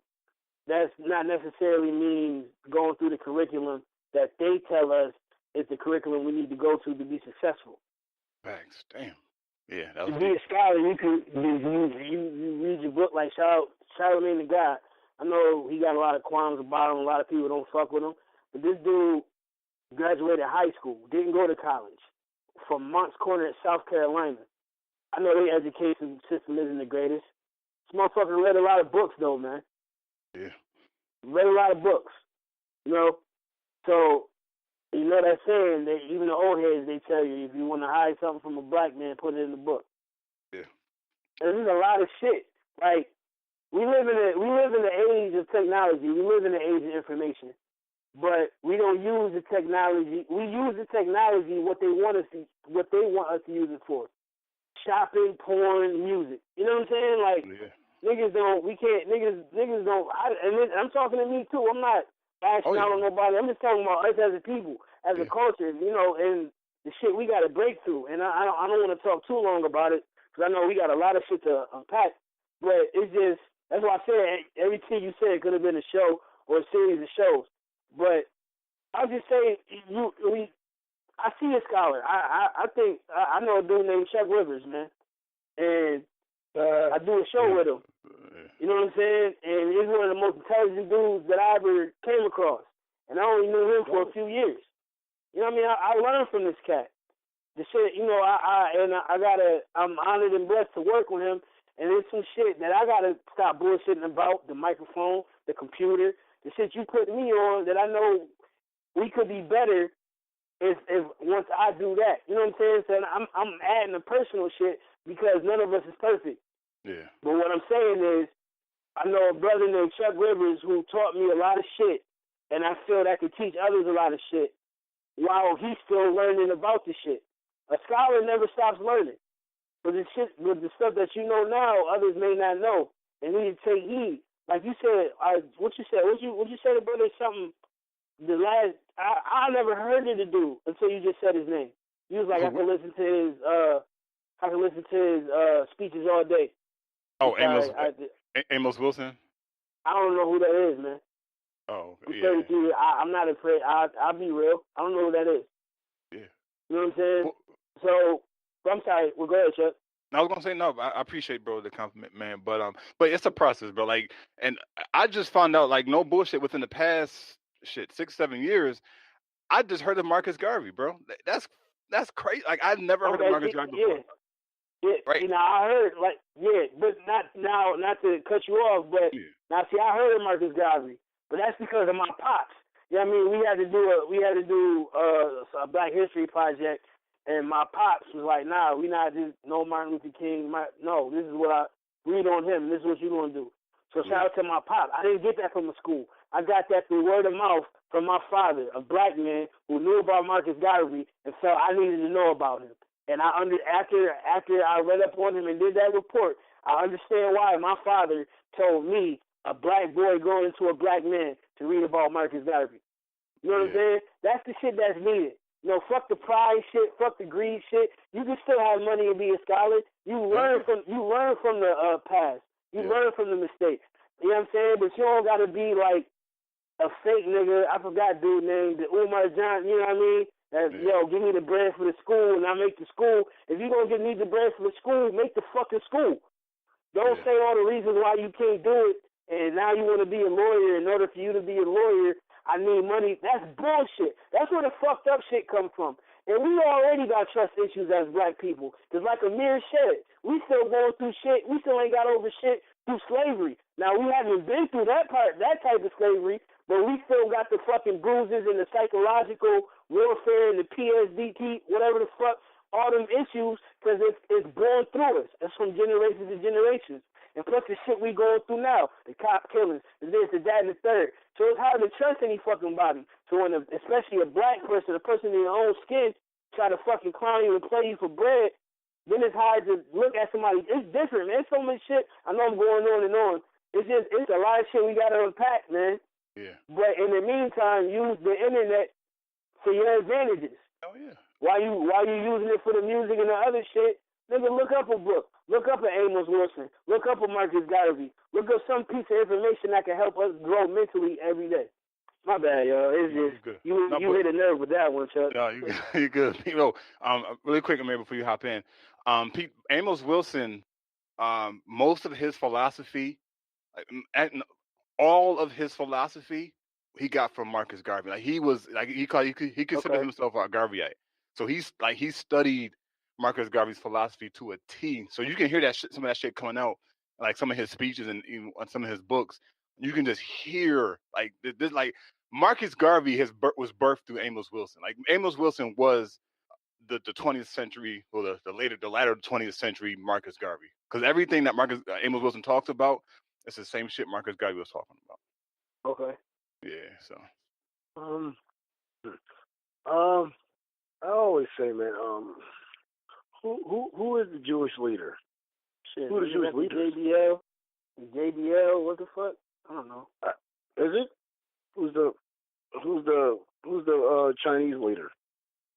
That's not necessarily means going through the curriculum that they tell us is the curriculum we need to go to be successful. Facts. Damn. Yeah. To be a scholar, you read your book like Charlemagne the God. I know he got a lot of qualms about him. A lot of people don't fuck with him. But this dude graduated high school, didn't go to college, from Moncks Corner at South Carolina. I know their education system isn't the greatest. This motherfucker read a lot of books, though, man. Yeah. Read a lot of books, you know. So, you know that saying that even the old heads, they tell you, if you want to hide something from a black man, put it in the book. Yeah. And there's a lot of shit. Like, we live in the age of technology. We live in the age of information. But we don't use the technology. We use the technology what they want us to use it for. Shopping, porn, music. You know what I'm saying? Like, niggas don't. And I'm talking to me too. I'm not ashing out on nobody. I'm just talking about us as a people, as a culture. You know, and the shit we got to break through. And I don't want to talk too long about it because I know we got a lot of shit to unpack. But it's just, that's why I said everything you said could have been a show or a series of shows. But I'll just say, I see a scholar. I think I know a dude named Chuck Rivers, man, and I do a show with him. You know what I'm saying? And he's one of the most intelligent dudes that I ever came across, and I only knew him for a few years. You know what I mean? I learned from this cat. The shit, you know, I'm honored and blessed to work with him. And there's some shit that I gotta stop bullshitting about, the microphone, the computer, the shit you put me on that I know we could be better if once I do that. You know what I'm saying? So I'm adding the personal shit because none of us is perfect. Yeah. But what I'm saying is, I know a brother named Chuck Rivers who taught me a lot of shit, and I feel that I could teach others a lot of shit while he's still learning about the shit. A scholar never stops learning. But the stuff that you know now, others may not know, and we need to take heed. like you said, what you said about it, something. The last, I never heard of the dude until you just said his name. You was like, I can listen to his speeches all day. Oh, Amos Wilson. I don't know who that is, man. Oh, I'm yeah. 33. I'm not afraid. I'll be real. I don't know who that is. Yeah. You know what I'm saying? So, I'm sorry. Well, go ahead, Chuck. I was gonna say no, I appreciate, bro, the compliment, man. But it's a process, bro. Like, and I just found out, like, no bullshit, within the past 6-7 years, I just heard of Marcus Garvey, bro. That's crazy. Like, I've never heard of Marcus Garvey before. Yeah. Right. See, now I heard, like, but not to cut you off, but now see, I heard of Marcus Garvey, but that's because of my pops. You know what I mean? We had to do a Black History project. And my pops was like, nah, we not just no Martin Luther King. No, this is what I read on him. This is what you're going to do. So shout out to my pop. I didn't get that from the school. I got that through word of mouth from my father, a black man who knew about Marcus Garvey and felt I needed to know about him. And after I read up on him and did that report, I understand why my father told me, a black boy going into a black man, to read about Marcus Garvey. You know what I'm saying? That's the shit that's needed. You know, fuck the pride shit, fuck the greed shit. You can still have money and be a scholar. You learn from the past. You learn from the mistakes. You know what I'm saying? But you don't gotta be like a fake nigga. I forgot dude name, the Umar John. You know what I mean? Yo, give me the bread for the school, and I make the school. If you gonna give me the bread for the school, make the fucking school. Don't say all the reasons why you can't do it, and now you want to be a lawyer. In order for you to be a lawyer, I need money. That's bullshit. That's where the fucked up shit come from. And we already got trust issues as black people. Because like Amir said, we still going through shit. We still ain't got over shit through slavery. Now, we haven't been through that type of slavery, but we still got the fucking bruises and the psychological warfare and the PSDT, whatever the fuck, all them issues, because it's born through us. It's from generations to generations. And plus the shit we going through now, the cop killings, the this, the that, and the third. So it's hard to trust any fucking body. So when especially a black person, a person in your own skin, try to fucking clown you and play you for bread, then it's hard to look at somebody. It's different, man. There's so much shit. I know I'm going on and on. It's a lot of shit we got to unpack, man. Yeah. But in the meantime, use the internet for your advantages. Oh, yeah. While you using it for the music and the other shit, nigga, look up a book. Look up at Amos Wilson. Look up at Marcus Garvey. Look up some piece of information that can help us grow mentally every day. My bad, yo. It's just you hit a nerve with that one, Chuck. No, you good. You know, really quick, Amir, before you hop in, Amos Wilson, most of his philosophy, all of his philosophy, he got from Marcus Garvey. Like he considered himself a Garveyite. So he studied Marcus Garvey's philosophy to a T. So you can hear that some of that shit coming out, like some of his speeches and even on some of his books. You can just hear like this, like Marcus Garvey was birthed through Amos Wilson. Like Amos Wilson was the 20th century, or the latter 20th century Marcus Garvey. Because everything that Amos Wilson talks about, it's the same shit Marcus Garvey was talking about. Okay. Yeah. So. I always say, man, who is the Jewish leader? Shit, who is the Jewish leader? JBL, what the fuck? I don't know. Is it? Who's the Chinese leader?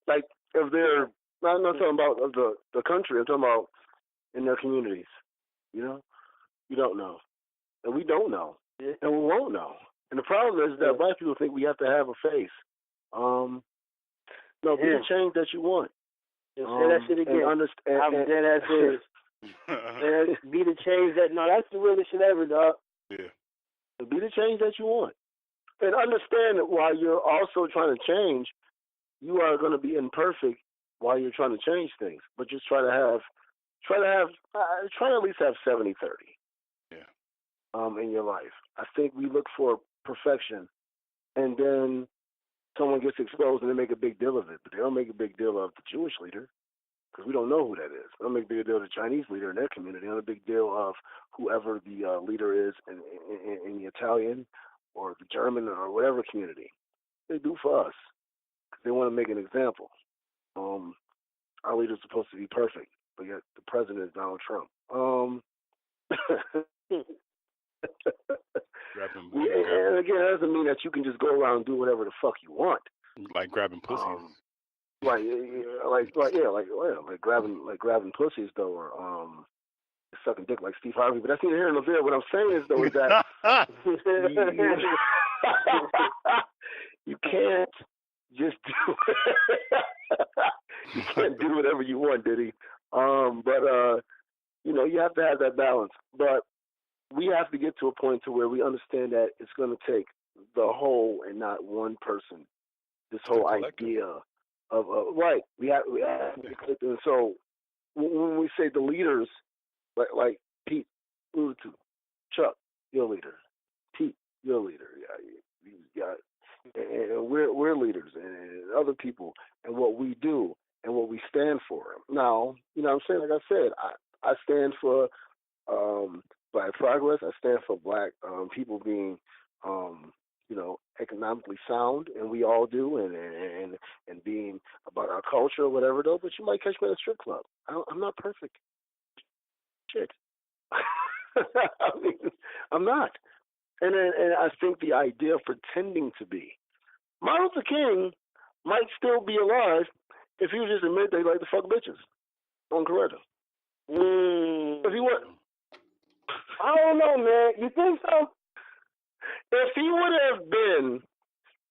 Like, if they're, I'm not talking about of the country. I'm talking about in their communities. You know, you don't know, and we don't know, and we won't know. And the problem is that black people think we have to have a face. No, be the change that you want. Say that shit again. I'm dead ass serious. Be the change that. No, that's the realest shit ever, dog. Yeah. Be the change that you want, and understand that while you're also trying to change, you are going to be imperfect while you're trying to change things. But just try to at least have 70-30. Yeah. In your life, I think we look for perfection, and then someone gets exposed and they make a big deal of it. But they don't make a big deal of the Jewish leader, because we don't know who that is. They don't make a big deal of the Chinese leader in their community. They don't make a big deal of whoever the leader is in the Italian or the German or whatever community. They do for us, because they want to make an example. Our leader's supposed to be perfect, but yet the president is Donald Trump. And again, that doesn't mean that you can just go around and do whatever the fuck you want. Like grabbing pussies. Like grabbing pussies though, or sucking dick like Steve Harvey. But that's neither here nor there. What I'm saying is though is that you can't just do you can't do whatever you want, Diddy. But you have to have that balance. But we have to get to a point to where we understand that it's going to take the whole and not one person. This whole idea of right. We have and so when we say the leaders, like Pete alluded to, Chuck, you're a leader. Pete, you're a leader. And we're leaders, and other people, and what we do, and what we stand for. Now, you know what I'm saying? Like I said, I stand for Black progress. I stand for Black people being, economically sound, and we all do, and being about our culture or whatever, though. But you might catch me at a strip club. I'm not perfect. Shit. I mean, I'm not. And I think the idea of pretending to be. Martin Luther King might still be alive if he was just admit they like to fuck bitches on Coretta. If he would, I don't know, man. You think so? If he would have been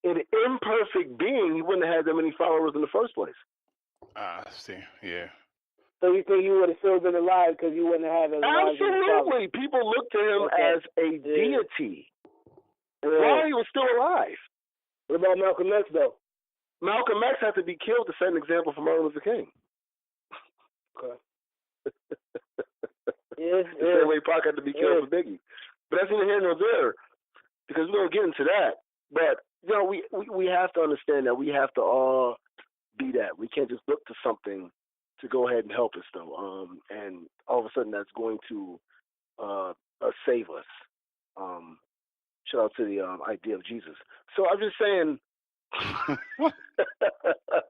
an imperfect being, he wouldn't have had that many followers in the first place. See, yeah. So you think he would have still been alive because you wouldn't have had as Absolutely. People look to him as a deity while he was still alive. What about Malcolm X, though? Malcolm X had to be killed to set an example for Martin Luther King. Okay. The same way Pac had to be killed for Biggie. But that's neither here nor there, because we're going to get into that. But, we have to understand that we have to all be that. We can't just look to something to go ahead and help us, though. And all of a sudden that's going to save us. Shout out to the idea of Jesus. So I'm just saying.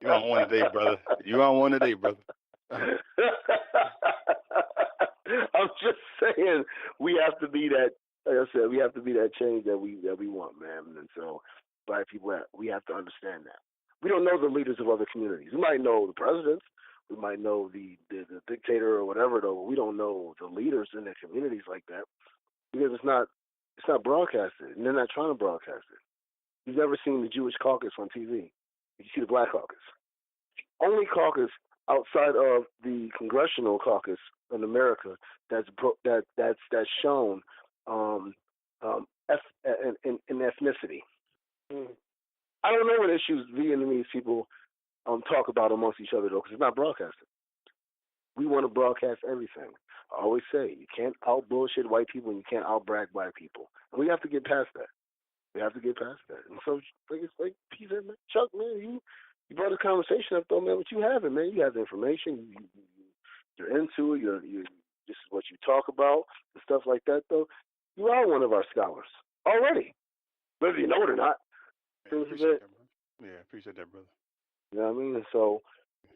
You on one today, brother. You on one today, brother. I'm just saying we have to be that. Like I said, we have to be that change that we want, man. And so, Black people, we have to understand that. We don't know the leaders of other communities. We might know the presidents. We might know the dictator or whatever, though. But we don't know the leaders in their communities like that because it's not broadcasted, and they're not trying to broadcast it. You've never seen the Jewish caucus on TV. You see the Black caucus. Only caucus outside of the congressional caucus in America that's shown in ethnicity. I don't know what issues Vietnamese people talk about amongst each other, though, because it's not broadcasted. We want to broadcast everything. I always say you can't out bullshit white people and you can't out brag Black people, and we have to get past that. We have to get past that. And so, it's like Pete said, man, Chuck, man, you brought the conversation up, though, man. What you have it, man. You have the information. You're into it. This is what you talk about and stuff like that, though. You are one of our scholars already, whether you know it or not. Yeah, appreciate that, brother. You know what I mean? And so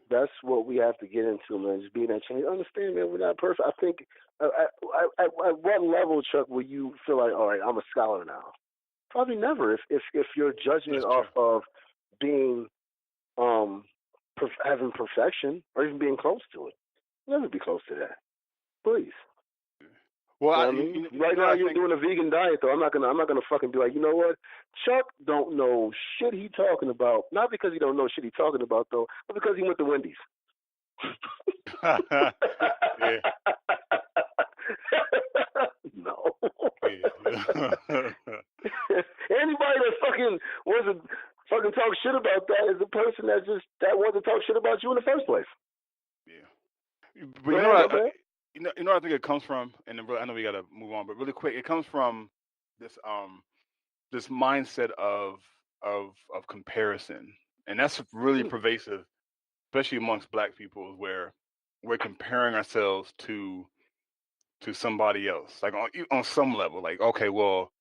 that's what we have to get into, man. Just being that change. Understand, man, we're not perfect. I think at what level, Chuck, will you feel like, all right, I'm a scholar now? Probably never. If you're judging it off of being having perfection or even being close to it, you'll never be close to that. Please. Well, I mean, right now you're doing a vegan diet, though. I'm not gonna fucking be like, you know what? Chuck don't know shit he talking about. Not because he don't know shit he talking about, though, but because he went to Wendy's. No. Anybody that fucking wants to fucking talk shit about that is the person that wants to talk shit about you in the first place. Yeah. But you know what I think it comes from, and I know we gotta move on, but really quick, it comes from this this mindset of comparison, and that's really pervasive, especially amongst Black people, where we're comparing ourselves to somebody else, like on some level, like, okay, well,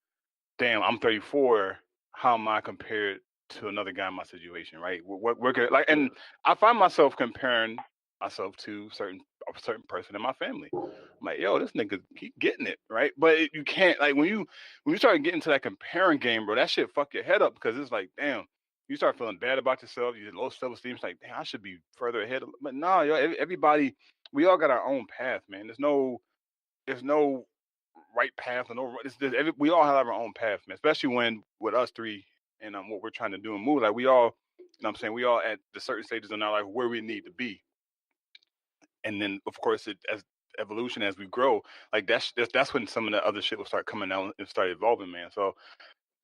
damn, I'm 34, how am I compared to another guy in my situation, right? We're like, and I find myself comparing myself to certain a certain person in my family. I'm like, yo, this nigga keep getting it, right? But you can't, like, when you start getting to that comparing game, bro, that shit fuck your head up, because it's like, damn, you start feeling bad about yourself. You get low self-esteem. It's like, damn, I should be further ahead. But no, yo, everybody, we all got our own path, man. There's no right path, and no. We all have our own path, man. Especially when with us three and what we're trying to do and move. Like, we all, you know what I'm saying, we all at the certain stages in our life where we need to be. And then, of course, as evolution, as we grow, like that's when some of the other shit will start coming out and start evolving, man. So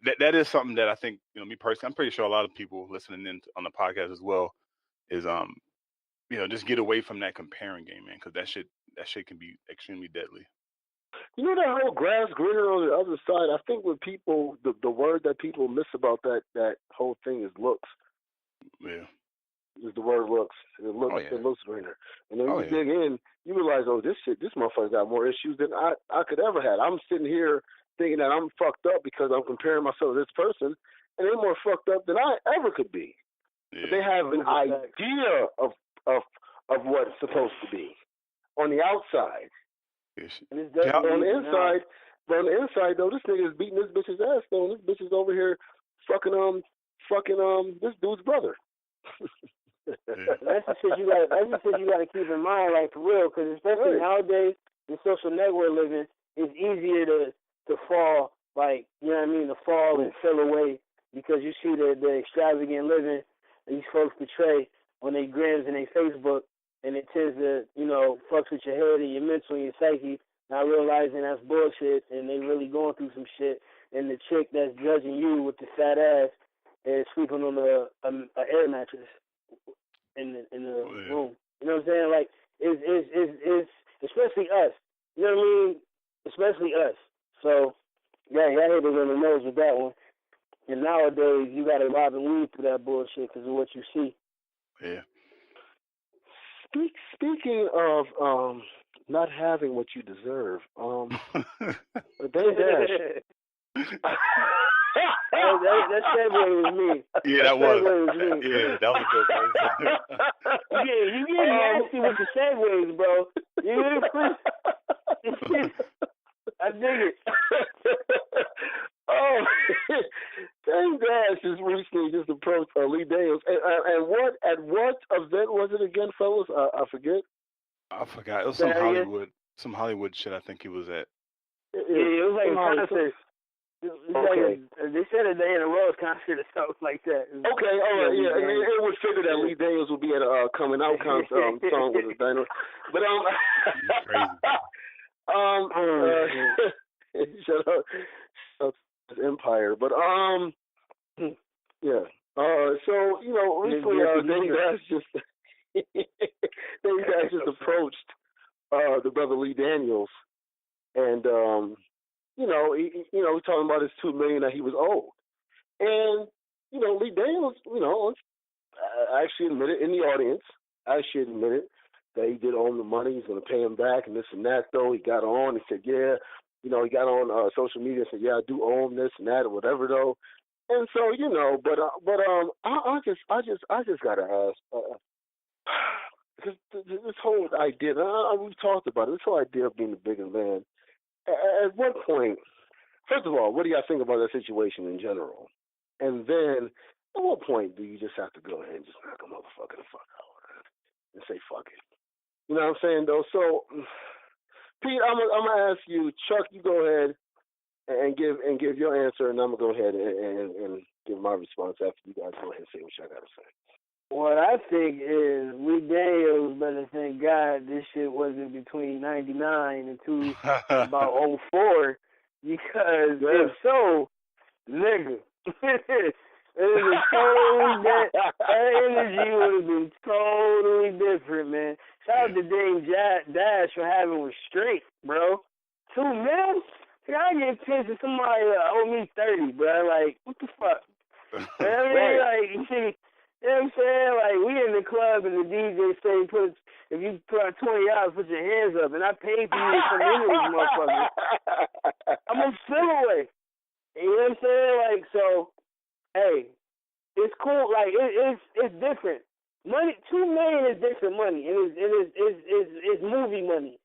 that is something that I think, me personally, I'm pretty sure a lot of people listening in on the podcast as well is just get away from that comparing game, man, because that shit can be extremely deadly. You know that whole grass greener on the other side? I think what people, the word that people miss about that whole thing is looks. Yeah. Is the word looks. It looks, oh, yeah. It looks greener. And then when you dig in, you realize, this motherfucker got more issues than I could ever have. I'm sitting here thinking that I'm fucked up because I'm comparing myself to this person, and they're more fucked up than I ever could be. Yeah. But they have an idea of what it's supposed to be on the outside. And it's definitely on the inside. But on the inside, though, this nigga is beating this bitch's ass, though, and this bitch is over here fucking this dude's brother. That's the shit you gotta keep in mind, like, for real, because especially nowadays in social network living, it's easier to fall, like, you know what I mean, to fall and fell away, because you see the extravagant living these folks portray on their grams and their Facebook, and it tends to, fucks with your head and your mental and your psyche, not realizing that's bullshit, and they really going through some shit, and the chick that's judging you with the fat ass is sleeping on a air mattress in the room. You know what I'm saying? Like, it's especially us. You know what I mean? Especially us. So, yeah, y'all hit it on the nose with that one. And nowadays, you got to rob and weed through that bullshit because of what you see. Yeah. Speaking of not having what you deserve, Dame Dash. That segue was me. Yeah, that was me. Yeah, that was a good one. You get nasty with the segues, bro. I dig it. Dame Dash just recently just approached Lee Daniels. And at what event was it again, fellas? I forget. I forgot. It was some Hollywood shit I think he was at. Yeah, it was like a concert. Okay. They said a day in a row concert or something like that. Okay, all right, yeah. And it was figured that Lee Daniels would be at a coming out song with his dino. But shut up, Empire. But yeah. So recently Dame Dash just approached the brother Lee Daniels, and we're talking about his $2 million that he was owed. And, Lee Daniels, actually admitted in the audience, that he did owe him the money. He's going to pay him back and this and that, though. He got on. He said, yeah. He got on social media and said, yeah, I do owe him this and that or whatever, though. And so, I just got to ask, because this whole idea, we've talked about it, this whole idea of being the bigger man, at what point, first of all, what do y'all think about that situation in general? And then, at what point do you just have to go ahead and just knock a motherfucker the fuck out and say fuck it? You know what I'm saying, though? So, Pete, I'm gonna ask you, Chuck, you go ahead and give your answer, and I'm gonna go ahead and give my response after you guys go ahead and say what y'all gotta say. What I think is Lee Daniels better thank God this shit wasn't between 99 and about 04, because if so, nigga, that energy would have been totally different, man. Shout out to Dame Dash for having restraint, bro. $2 million? I get pissed if somebody owe me 30, bro. Like, what the fuck? You know what I mean? Like, you know what I'm saying? Like, we in the club and the DJ say, if you put out $20, put your hands up, and I pay for you to come in these motherfuckers. I'm gonna spin away. You know what I'm saying? Like, so, hey, it's cool. Like, it's different. money. $2 million is different money, and it's movie money,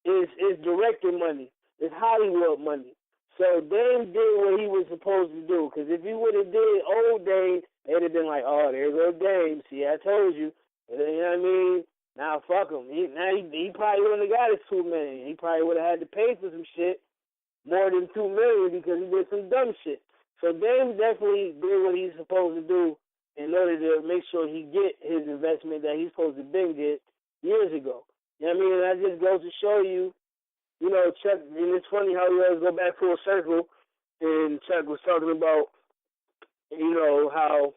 it's director money, it's Hollywood money. So Dame did what he was supposed to do. Because if he would have did old Dame, they'd have been like, oh, there goes Dame. See, I told you. You know what I mean? Now fuck him. He probably wouldn't have got his $2 million. He probably would have had to pay for some shit more than $2 million because he did some dumb shit. So Dame definitely did what he's supposed to do in order to make sure he get his investment that he's supposed to been get years ago. You know what I mean? And that just goes to show you, you know, Chuck, and it's funny how we always go back full circle, and Chuck was talking about, you know, how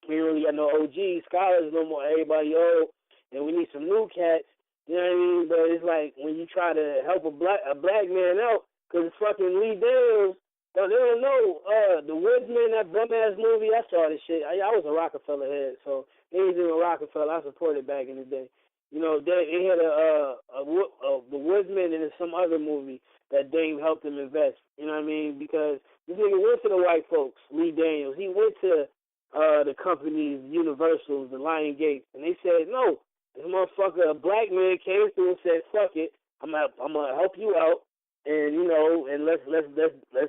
we really got no OG scholars no more, everybody old, and we need some new cats, you know what I mean? But it's like when you try to help a black man out, because it's fucking Lee Daniels, but they don't know, the Woodsman, that bum-ass movie, I saw this shit. I was a Rockefeller head, so anything with Rockefeller, I supported back in the day. You know, they had the Woodsman and some other movie that Dame helped him invest. You know what I mean? Because this nigga went to the white folks, Lee Daniels. He went to the companies, Universals, the Lion Gates, and they said, no, this motherfucker, a black man came through and said, fuck it, I'm gonna help you out, and you know, and let's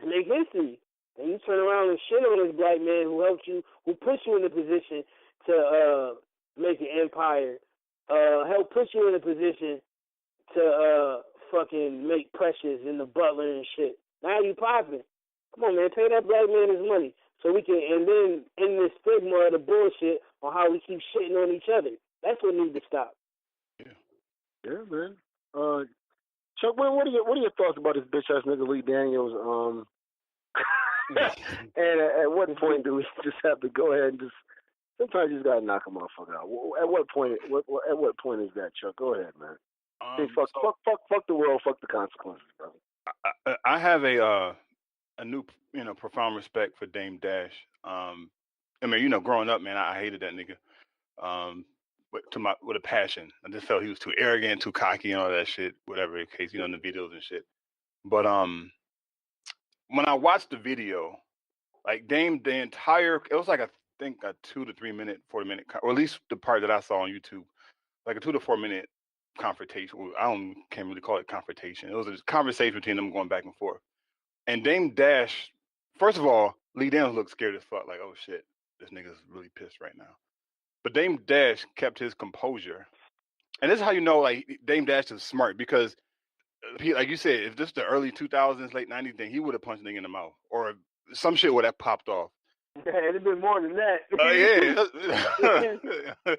make history. And you turn around and shit on this black man who helped you, who put you in a position to make an empire. Help put you in a position to fucking make Precious and the Butler and shit. Now you popping. Come on, man, pay that black man his money so we can, and then end this stigma of the bullshit on how we keep shitting on each other. That's what needs to stop. Yeah, man. Chuck, what are your thoughts about this bitch ass nigga Lee Daniels? And at what point do we just have to go ahead and just? Sometimes you just gotta knock a motherfucker out. At what point? At what point is that, Chuck? Go ahead, man. Fuck the world. Fuck the consequences, brother. I have a new, profound respect for Dame Dash. I mean, growing up, man, I hated that nigga. With a passion. I just felt he was too arrogant, too cocky, and all that shit. Whatever the case, in the videos and shit. But when I watched the video, like Dame, it was like I think a 2 to 3 minute, 40 minute, or at least the part that I saw on YouTube, like a 2 to 4 minute confrontation. Can't really call it confrontation. It was a conversation between them going back and forth. And Dame Dash, first of all, Lee Daniels looked scared as fuck. Like, oh shit, this nigga's really pissed right now. But Dame Dash kept his composure, and this is how you know, like, Dame Dash is smart, because he, like you said, if this is the early 2000s, late 90s, then he would have punched the nigga in the mouth, or some shit would have popped off. Yeah, it'd have been more than that. Yeah.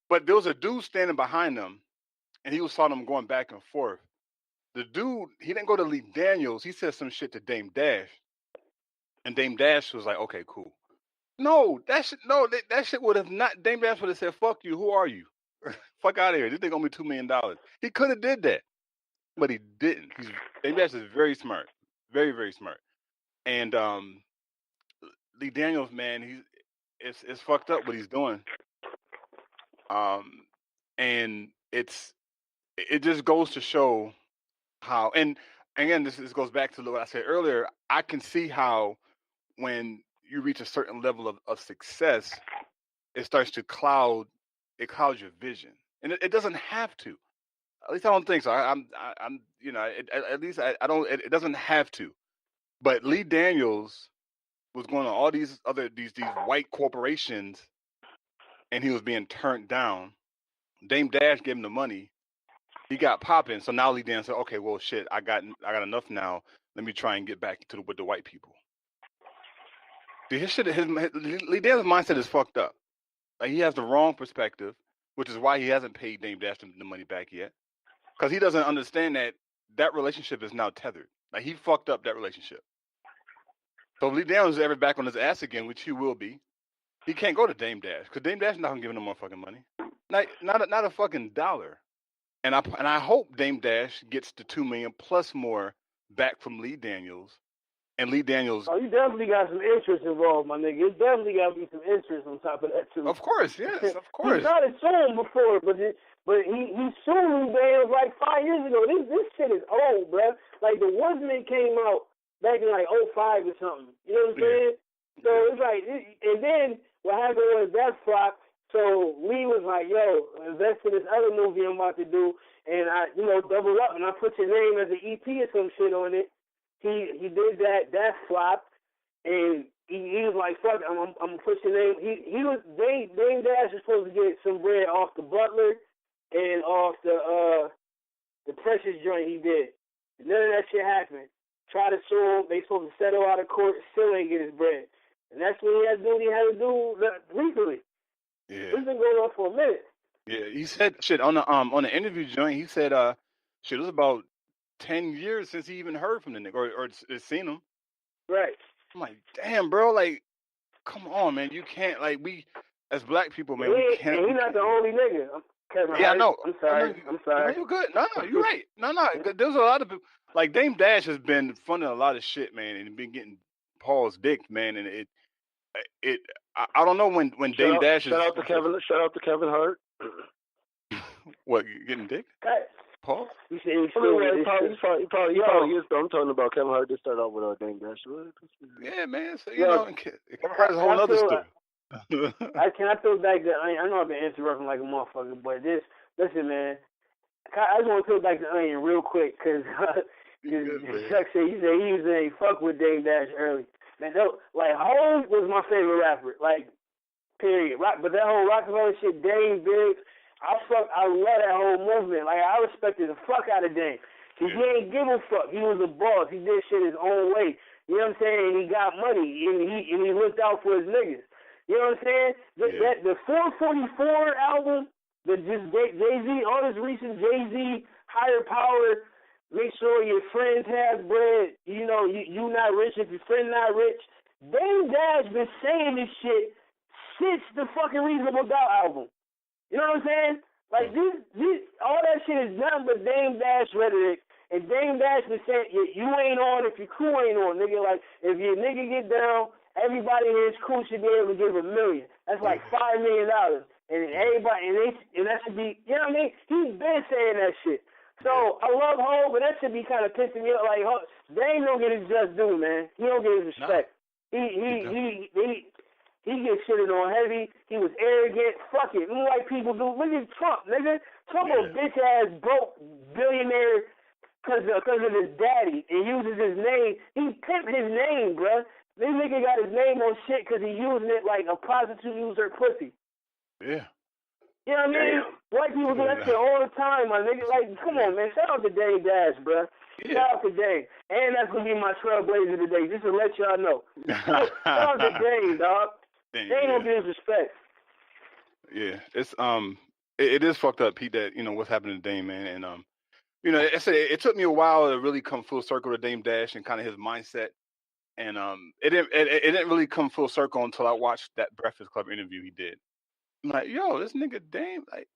But there was a dude standing behind them, and he saw them going back and forth. The dude, he didn't go to Lee Daniels. He said some shit to Dame Dash, and Dame Dash was like, "Okay, cool." No, that shit would have not. Dame Dash would have said, "Fuck you. Who are you? Fuck out of here. This thing gonna be $2 million." He could have did that, but he didn't. Dame Dash is very smart, very, very smart, and Lee Daniels, man, it's fucked up what he's doing. And it just goes to show how, and again, this goes back to what I said earlier. I can see how when you reach a certain level of success, it starts to clouds your vision, and it doesn't have to. At least I don't think so. I'm at least I don't. It doesn't have to. But Lee Daniels was going to all these white corporations, and he was being turned down. Dame Dash gave him the money. He got popping. So now Lee Daniels said, "Okay, well, shit, I got enough now. Let me try and get back with the white people." Lee Daniels' mindset is fucked up. Like, he has the wrong perspective, which is why he hasn't paid Dame Dash the money back yet, because he doesn't understand that relationship is now tethered. Like, he fucked up that relationship. So if Lee Daniels is ever back on his ass again, which he will be, he can't go to Dame Dash, because Dame Dash is not gonna give him no more fucking money, not a fucking dollar. And I hope Dame Dash gets the $2 million plus more back from Lee Daniels, and Lee Daniels. Oh, you definitely got some interest involved, my nigga. It's definitely got to be some interest on top of that too. Of course, yes, of course. He tried to sue him before, but he sued Lee Daniels like 5 years ago. This shit is old, bruh. Like, the Woodsman came out back in like 2005 or something. You know what I'm saying? So it's like, and then what happened was that flopped, So Lee was like, yo, invest in this other movie I'm about to do, and I, double up, and I put your name as an EP or some shit on it. He did that flopped, and he was like, fuck, I'm gonna put your name. He was Dame Dash was supposed to get some bread off the Butler and off the Precious joint he did. None of that shit happened. Tried to sue him. They supposed to settle out of court. Still ain't get his bread. And that's what he had to do recently. Yeah. This been going on for a minute. Yeah, he said shit on the interview joint. He said shit, it was about 10 years since he even heard from the nigga or seen him. Right. I'm like, damn, bro, like, come on, man, you can't, like, we as black people, man, we can't. And he's not the only nigga. Yeah, I know. I'm sorry. No, you're good. No, you're right. No, there's a lot of people. Like Dame Dash has been funding a lot of shit, man, and been getting Paul's dick, man, and I don't know when Dame Dash is. Shout out to Kevin Hart. What, getting dick? Paul? He probably is. I'm talking about Kevin Hart. Just started off with Dame Dash. Yeah, man. So Kevin Hart is a whole other story. Can I throw back the onion? I know I've been interrupting like a motherfucker, but listen, man. I just want to throw back the onion real quick because Chuck said he was a fuck with Dame Dash early. Man, like Hov was my favorite rapper, like period. But that whole Rockefeller shit, Dame, Big, I love that whole movement. Like I respected the fuck out of Dame. He didn't give a fuck. He was a boss. He did shit his own way. You know what I'm saying? And he got money and he looked out for his niggas. You know what I'm saying? The 444 album, the just Jay-Z, all this recent Jay-Z, Higher Power, make sure your friends have bread, you not rich if your friend not rich. Dame Dash been saying this shit since the fucking Reasonable Doubt album. You know what I'm saying? Like, all that shit is nothing but Dame Dash rhetoric. And Dame Dash been saying, you ain't on if your crew ain't on, nigga. Like, if your nigga get down, everybody in his crew should be able to give $1 million. That's like $5 million. And everybody, and that should be, you know what I mean? He's been saying that shit. So I love Hov, but that should be kind of pissing me off. Like, Dame don't get his just due, man. He don't get his respect. No. He gets shitted on heavy. He was arrogant. Fuck it. Like people do. Look at Trump, nigga. Trump a bitch ass broke billionaire because of his daddy and uses his name. He pimped his name, bruh. This nigga got his name on shit because he using it like a prostitute uses her pussy. Yeah. You know what I mean? White people do that shit all the time, my nigga. Like, come on, man. Shout out to Dame Dash, bruh. Yeah. Shout out to Dame. And that's going to be my trailblazer today, just to let y'all know. Shout out to Dame, dog. Dame don't get his respect. Yeah. It's, it is fucked up, Pete, that, what's happening to Dame, man. And, I said it took me a while to really come full circle to Dame Dash and kind of his mindset. And it didn't really come full circle until I watched that Breakfast Club interview he did. I'm like, yo, this nigga Dame, like,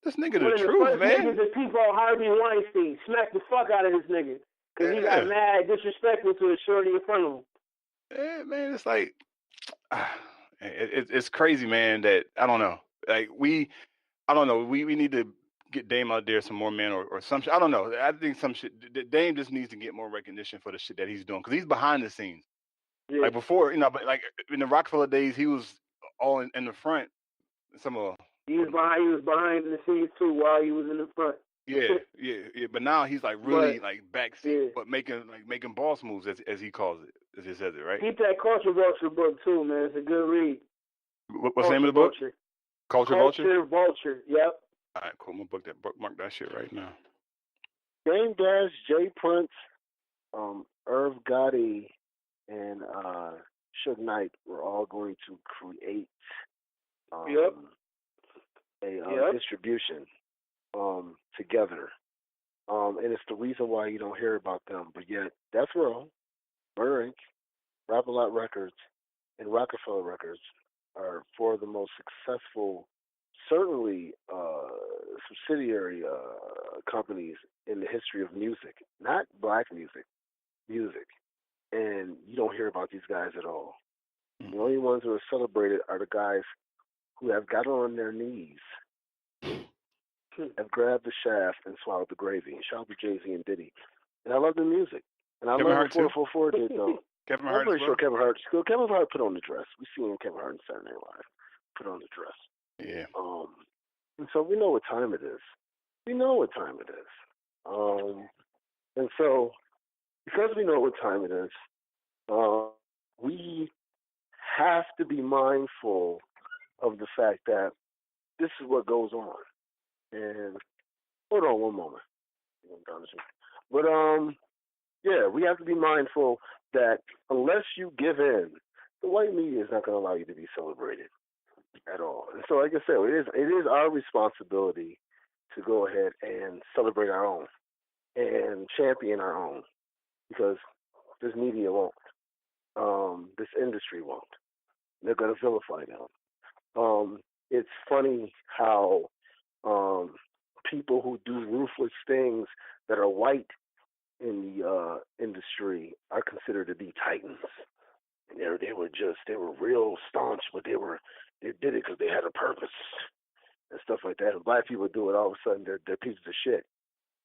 this nigga the truth, man. Niggas that people Harvey Weinstein smacked the fuck out of this nigga because he got mad, disrespectful to his shorty in front of him. Yeah, man, it's like, it's crazy, man. That I don't know, like we need to get Dame out there some more, man, or some shit. I don't know. I think some shit. Dame just needs to get more recognition for the shit that he's doing because he's behind the scenes. Yeah. Like before, but like in the Rockefeller days, he was all in the front. He was behind the scenes too while he was in the front. Yeah. But now he's like really like backseat, but making boss moves as he calls it, as he says it, right? Keep that Culture Vulture book too, man. It's a good read. What's the name of the book? Culture Vulture. Culture Vulture. Yep. All right, cool. I'm gonna bookmark that shit right now. Dame Dash, Jay Prince, Irv Gotti, and Suge Knight were all going to create a distribution together. And it's the reason why you don't hear about them. But yet, Death Row, Murder Inc., Rap-A-Lot Records, and Rockefeller Records are four of the most successful, certainly subsidiary companies in the history of music. Not black music. And you don't hear about these guys at all. Mm-hmm. The only ones who are celebrated are the guys who have got on their knees, have grabbed the shaft and swallowed the gravy. Shout out to Jay-Z and Diddy. And I love the music. And I love what 444 did, though. Kevin Hart. I'm pretty sure Kevin Hart put on the dress. We seen Kevin Hart in Saturday Night Live put on the dress. Yeah. And so we know what time it is. We know what time it is. And so because we know what time it is, we have to be mindful of the fact that this is what goes on. And hold on one moment. But yeah, we have to be mindful that unless you give in, the white media is not going to allow you to be celebrated at all. And so, like I said, it is our responsibility to go ahead and celebrate our own and champion our own, because this media won't, this industry won't. They're going to vilify them. It's funny how people who do ruthless things that are white in the industry are considered to be titans. And they were real staunch, but they did it because they had a purpose and stuff like that. And black people do it, all of a sudden they're pieces of shit,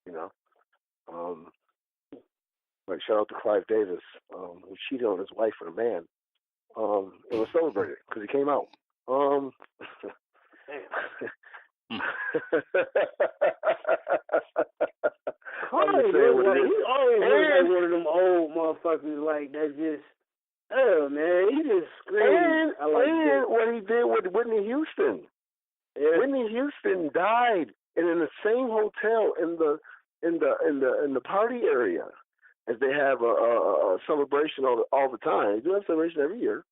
you know. Like shout out to Clive Davis, who cheated on his wife with a man. It was celebrated because he came out. Clive, he always looks like one of them old motherfuckers like that just. Oh man, he just screamed. And what he did with Whitney Houston. Yeah. Whitney Houston died in the same hotel in the party area, as they have a celebration all the time. They do have a celebration every year.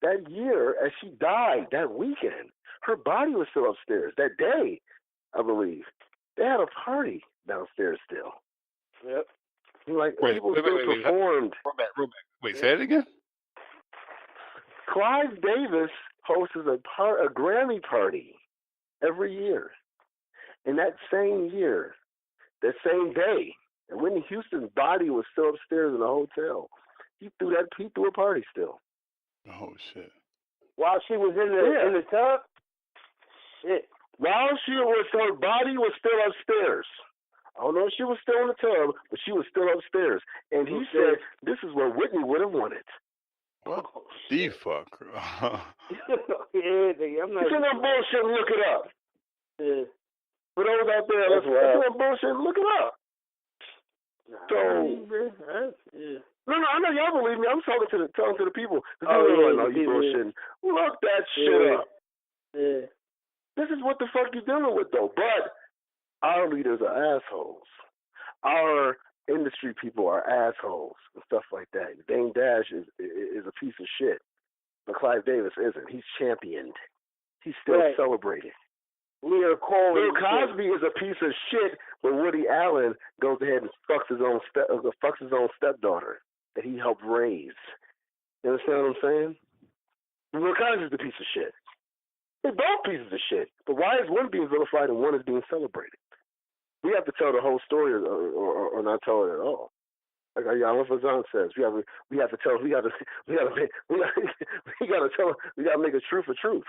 That year, as she died that weekend, her body was still upstairs. That day, I believe, they had a party downstairs still. Yep. Like people still performed. Roll back. Wait, say it again. Clive Davis hosts a Grammy party every year. And that same year, that same day, and Whitney Houston's body was still upstairs in the hotel. He threw a party still. Oh shit! While she was in the tub. Shit. While her body was still upstairs. I don't know if she was still in the tub, but she was still upstairs. And he said, "This is what Whitney would have wanted." What the fuck? Yeah, I'm not. It's no bullshit. Look it up. Yeah. For those out there, it's no bullshit. Look it up. No, I know y'all believe me. I'm talking to the people. You bullshitting. Look that shit up. Yeah. This is what the fuck you dealing with, though. But our leaders are assholes. Our industry people are assholes and stuff like that. Dame Dash is a piece of shit, but Clive Davis isn't. He's championed. He's still celebrated. Bill Cosby is a piece of shit, but Woody Allen goes ahead and fucks his own stepdaughter that he helped raise. You understand what I'm saying? Bill Cosby's a piece of shit. They're both pieces of shit. But why is one being vilified and one is being celebrated? We have to tell the whole story or not tell it at all. Like Yahweh Fazan says, we got to make a truth a truth.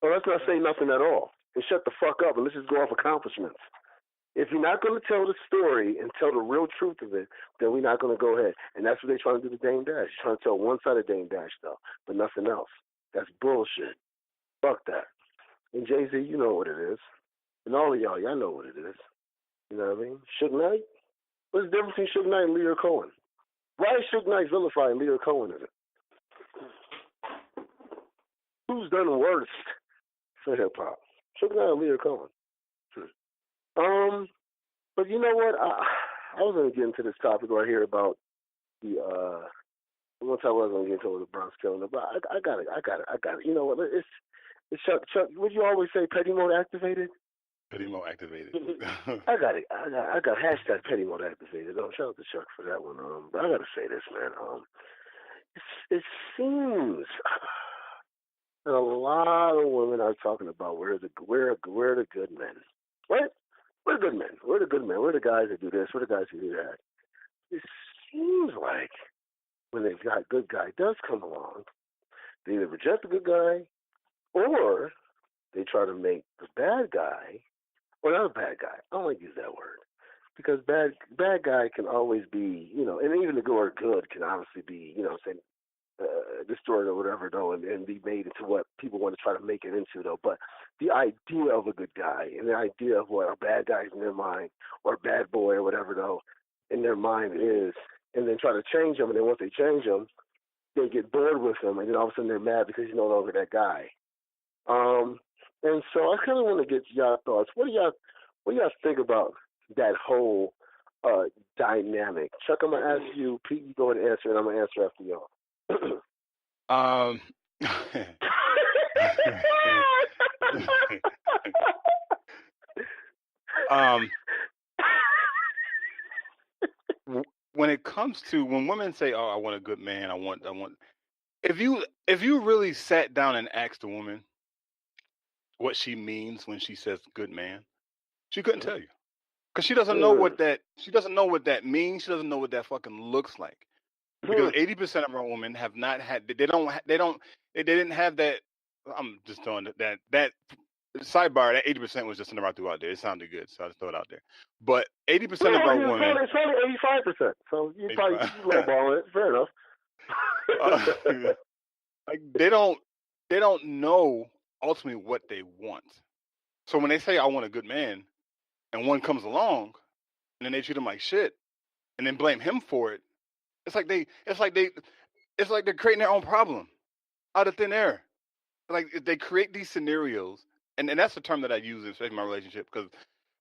So let's not say nothing at all and shut the fuck up and let's just go off accomplishments. If you're not going to tell the story and tell the real truth of it, then we're not going to go ahead. And that's what they're trying to do to Dame Dash. They're trying to tell one side of Dame Dash stuff, but nothing else. That's bullshit. Fuck that. And Jay-Z, you know what it is. And all of y'all know what it is. You know what I mean? Suge Knight? What's the difference between Suge Knight and Lear Cohen? Why is Suge Knight vilified and Lear Cohen isn't? Who's done worse for hip-hop? Suge Knight or Lear Cohen? But you know what? I was going to get into this topic right here about the, one time I was going to get into the Bronx killing, but I got it. You know what? It's Chuck, would you always say petty mode activated? Petty mode activated. I got it. I got hashtag petty mode activated. Shout out to Chuck for that one. But I got to say this, man. It seems that a lot of women are talking about where are the good men. What? We're the good men. We're the good men. We're the guys that do this. We're the guys who do that. It seems like when the good guy does come along, they either reject the good guy or they try to make the bad guy, or not a bad guy. I don't like to use that word because bad guy can always be, and even the good or good can obviously be, saying destroyed or whatever, though, and be made into what people want to try to make it into, though. But the idea of a good guy and the idea of what a bad guy is in their mind or a bad boy or whatever, though, in their mind is, and then try to change them, and then once they change them, they get bored with him, and then all of a sudden they're mad because he's no longer that guy. And so I kind of want to get y'all thoughts. What do y'all think about that whole dynamic? Chuck, I'm gonna ask you. Pete, you go ahead and answer, and I'm gonna answer after y'all. When it comes to when women say, "Oh, I want a good man," I want. If you really sat down and asked a woman what she means when she says "good man," she couldn't tell you, because she doesn't know what that means. She doesn't know what that fucking looks like. Because 80% of our women have not had. They didn't have that. I'm just throwing that sidebar. That 80% was just thrown out there. It sounded good, so I just throw it out there. But 80% of our women. It's only 85%. So you probably lowball it. Fair enough. Like they don't know ultimately what they want. So when they say I want a good man, and one comes along, and then they treat him like shit, and then blame him for it, it's like they're creating their own problem out of thin air. Like they create these scenarios, and that's the term that I use in especially my relationship, because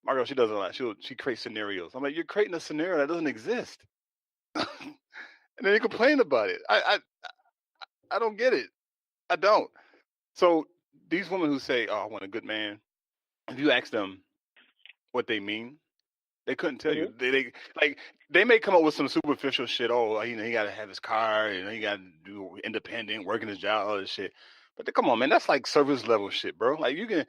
my girl, she does a lot. She creates scenarios. I'm like, you're creating a scenario that doesn't exist, and then you complain about it. I don't get it. I don't. So these women who say, "Oh, I want a good man," if you ask them what they mean, they couldn't tell you. They may come up with some superficial shit. Oh, he got to have his car, he got to do independent, working his job, all this shit. But come on, man, that's like service level shit, bro. Like you can,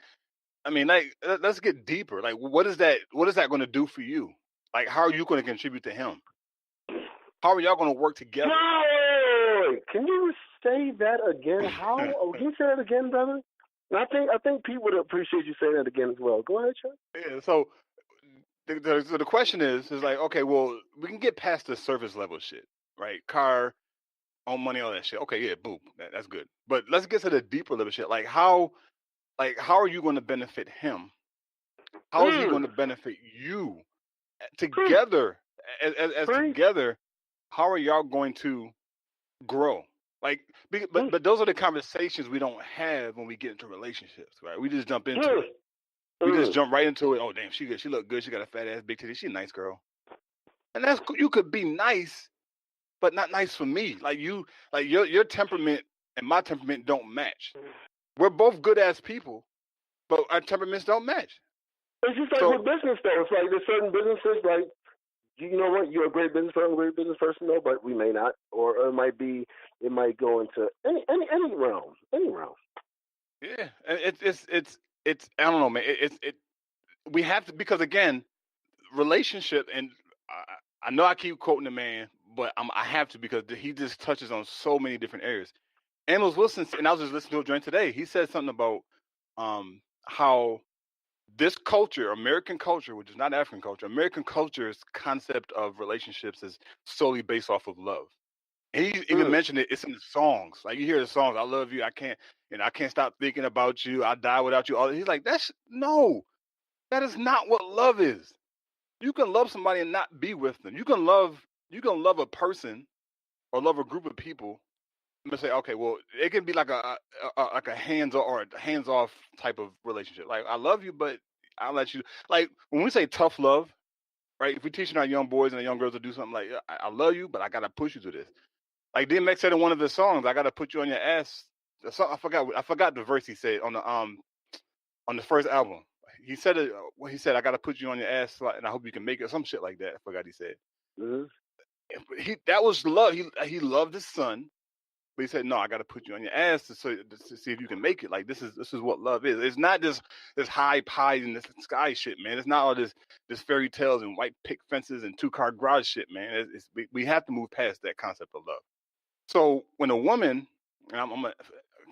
let's get deeper. Like, what is that going to do for you? Like, how are you going to contribute to him? How are y'all going to work together? No, can you say that again? How? Can you say that again, brother? And I think people would appreciate you saying that again as well. Go ahead, Chuck. Yeah. So the question is like, okay, well, we can get past the surface level shit, right? Car, own money, all that shit. Okay, yeah, boom, that's good. But let's get to the deeper level shit. Like how are you going to benefit him? How is he going to benefit you? Together, as together, how are y'all going to grow? Like, but those are the conversations we don't have when we get into relationships, right? We just jump into it. We just jump right into it. Oh, damn, she good. She look good. She got a fat ass, big titty. She a nice girl. And that's cool. You could be nice, but not nice for me. Like your temperament and my temperament don't match. We're both good ass people, but our temperaments don't match. It's just like with business, though. It's like there's certain businesses, like, you know what, you're a great business person, though, but we may not, or it might go into any realm, Yeah, it's I don't know, man. We have to, because again, relationship, and I know I keep quoting the man, but I have to, because he just touches on so many different areas. Amos Wilson, and I was just listening to a joint today. He said something about how this culture, American culture, which is not African culture, American culture's concept of relationships is solely based off of love. And he even mentioned it. It's in the songs. Like you hear the songs, "I love you. I can't stop thinking about you. I die without you." He's like, no, that is not what love is. You can love somebody and not be with them. You can love a person or love a group of people. I'm gonna say, okay, well, it can be like a hands or a hands off type of relationship. Like, I love you, but I'll let you. Like when we say tough love, right? If we're teaching our young boys and our young girls to do something like, I love you, but I gotta push you to this. Like DMX said in one of his songs, "I gotta put you on your ass." I forgot the verse he said on the first album. He said it. He said, "I gotta put you on your ass, and I hope you can make it." Some shit like that. I forgot he said. That was love. He loved his son, but he said, "No, I gotta put you on your ass to see if you can make it." Like this is what love is. It's not this high pie and this sky shit, man. It's not all this fairy tales and white pick fences and 2-car garage shit, man. We have to move past that concept of love. So when a woman, and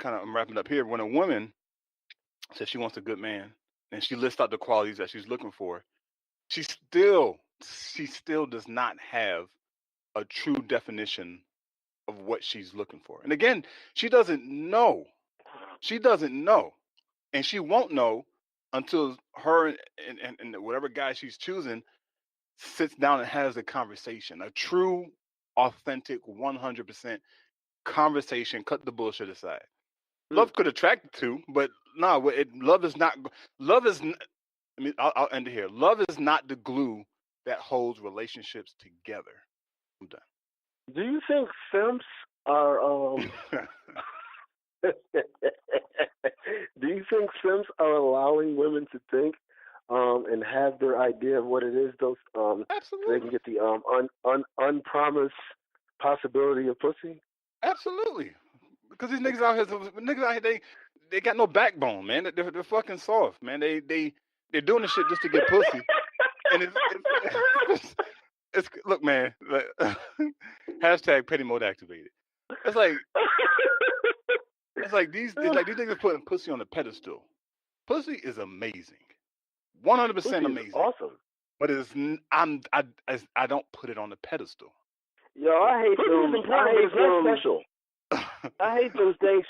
I'm wrapping up here. When a woman says she wants a good man, and she lists out the qualities that she's looking for, she still does not have a true definition of what she's looking for. And again, she doesn't know. She doesn't know. And she won't know until her and whatever guy she's choosing sits down and has a conversation, a true, authentic, 100% conversation. Cut the bullshit aside. Love could attract the two, but no, love is not. Love is. I mean, I'll end it here. Love is not the glue that holds relationships together. I'm done. Do you think simps are do you think simps are allowing women to think and have their idea of what it is those Absolutely. so they can get the unpromised possibility of pussy? Absolutely. Because these niggas out here, they got no backbone, man. They're fucking soft, man. They're doing this shit just to get pussy. And it's look, man. Hashtag petty mode activated. It's like these niggas putting pussy on a pedestal. Pussy is amazing, 100% amazing, awesome. But I don't put it on the pedestal. Yo, I hate them. Special. I hate those thanks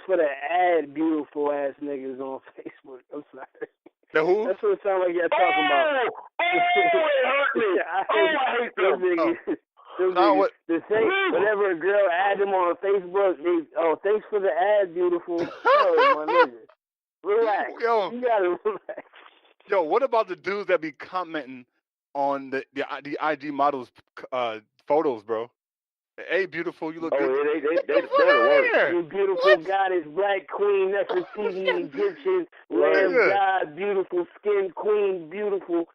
for the ad, beautiful ass niggas on Facebook. I'm sorry. The who? That's what it sounds like you're talking about. It hurt me. I hate those niggas. The thing, whenever a girl add them on Facebook, thanks for the ad, beautiful. Yo, my nigga, relax. Yo, you gotta relax. Yo, what about the dudes that be commenting on the IG models' photos, bro? Hey, beautiful, you look good. They're the worst. You beautiful goddess, black queen, Nefertiti, Egyptian, lamb god, beautiful skin queen, beautiful.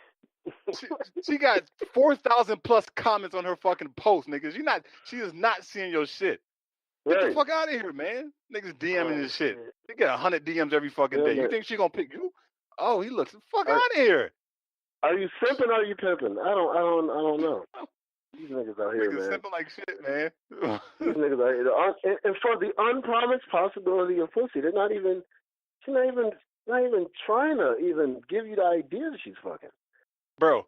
She got 4,000 plus comments on her fucking post, niggas. She is not seeing your shit. Get the fuck out of here, man. Niggas DMing this shit. They get 100 DMs every fucking day. You think she gonna pick you? Oh, he looks fuck out of here. Are you simping or are you pimping? I don't know. These niggas out here, man. Simping like shit, man. These niggas out here. And for the unpromised possibility of pussy, she's not even trying to even give you the idea that she's fucking. Bro,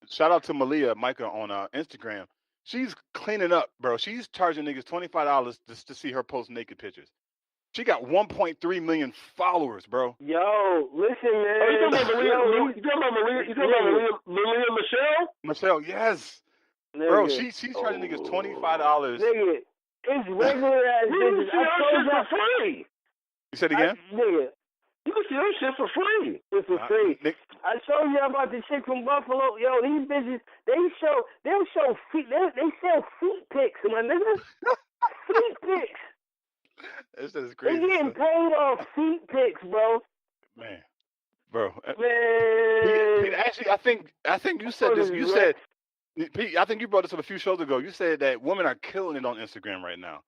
shout out to Malia Micah on Instagram. She's cleaning up, bro. She's charging niggas $25 just to see her post naked pictures. She got 1.3 million followers, bro. Yo, listen, man. Oh, you talking about Malia? You talking about Malia Michelle? Michelle, yes. Nigga. Bro, she's charging niggas $25. Nigga, it's regular ass business. I told you for free. You said again? Nigga. You can see her shit for free. It's for free. I told you about the chick from Buffalo. Yo, these bitches, they'll show feet. They sell feet pics, my nigga. Feet pics. This is crazy. They getting paid off feet pics, bro. Man, bro. Man. Pete, actually, I think you said this. You said, Pete, I think you brought this up a few shows ago. You said that women are killing it on Instagram right now.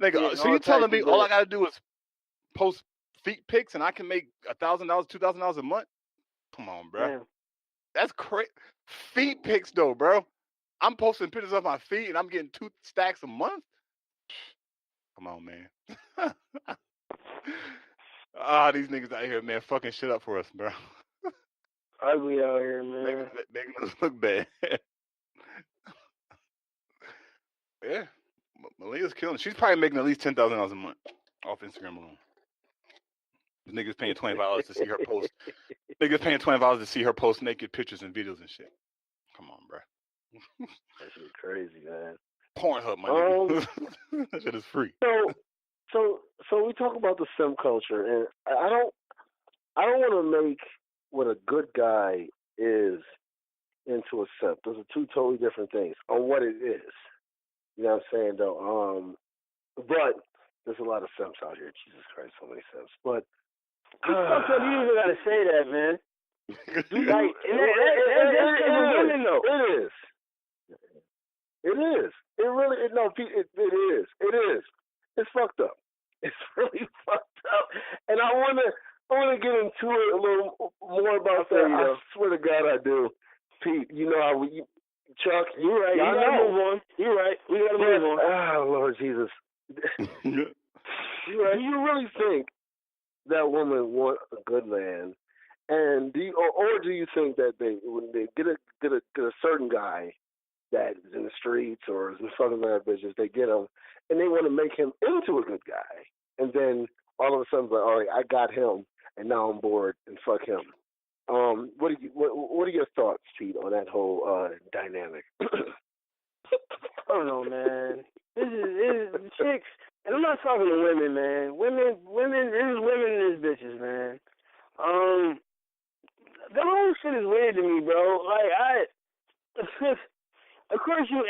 Nigga, so you telling me all I gotta do is post feet pics and I can make $1,000, $2,000 a month? Come on, bro. Man. That's crazy. Feet pics though, bro. I'm posting pictures of my feet and I'm getting 2 stacks a month. Come on, man. These niggas out here, man, fucking shit up for us, bro. Ugly out here, man. Making us look bad. Yeah. Malia's killing it. She's probably making at least $10,000 a month off Instagram alone. Niggas paying $20 to see her post. Niggas paying $20 to see her post naked pictures and videos and shit. Come on, bro. That shit crazy, man. Pornhub, my nigga. That shit is free. So we talk about the sim culture, and I don't want to make what a good guy is into a simp. Those are two totally different things on what it is. You know what I'm saying, though? But there's a lot of simps out here. Jesus Christ, so many simps. But you even gotta say that, man. Like, It is. It really is. No, Pete, it is. It is. It's fucked up. It's really fucked up. And I wanna get into it a little more about that. I swear to God I do. Pete, you know how Chuck, you're right. You gotta move on. You're right. We gotta move on. Oh, Lord Jesus. You're right. Do you really think that woman want a good man? And do you think that when they get a certain guy, that is in the streets or is fucking bad bitches. They get him, and they want to make him into a good guy. And then all of a sudden, like, all right, I got him, and now I'm bored and fuck him. What are your thoughts, Pete, on that whole dynamic? I don't know, man. This is chicks, and I'm not talking to women, man. Women. This is women and this bitches, man. The whole shit is weird to me, bro. Like of course, you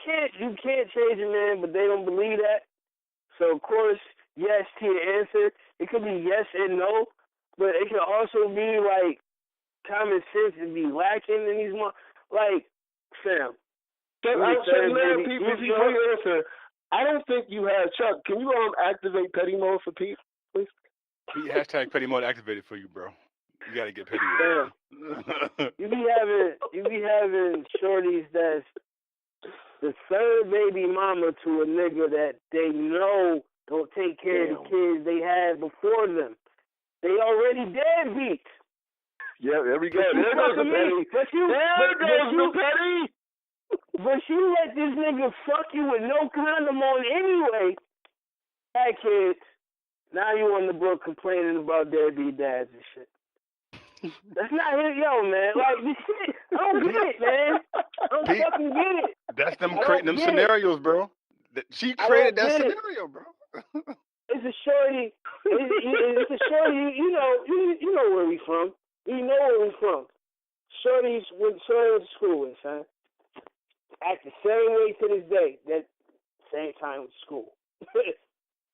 can't change a man, but they don't believe that. So of course, yes to your answer. It could be yes and no, but it can also be like common sense and be lacking in these like, fam. I don't think you have Chuck. Can you activate petty mode for Pete, please? Pete, hashtag petty mode activated for you, bro. You gotta get petty. You be having shorties that's the third baby mama to a nigga that they know don't take care of the kids they had before them. They already deadbeat. Yeah, there we go. There goes the petty. Petty. But you let this nigga fuck you with no condom on anyway. Had kids. Now you on the book complaining about deadbeat dads and shit. That's not it, yo, man. Like, this shit, I don't get it, man. I don't fucking get it. That's them creating them scenarios, bro. She created that scenario, bro. It's a shorty. It's a shorty. You know where we from. You know where we from. Shorties went to school with, son. Act the same way to this day. That same time with school.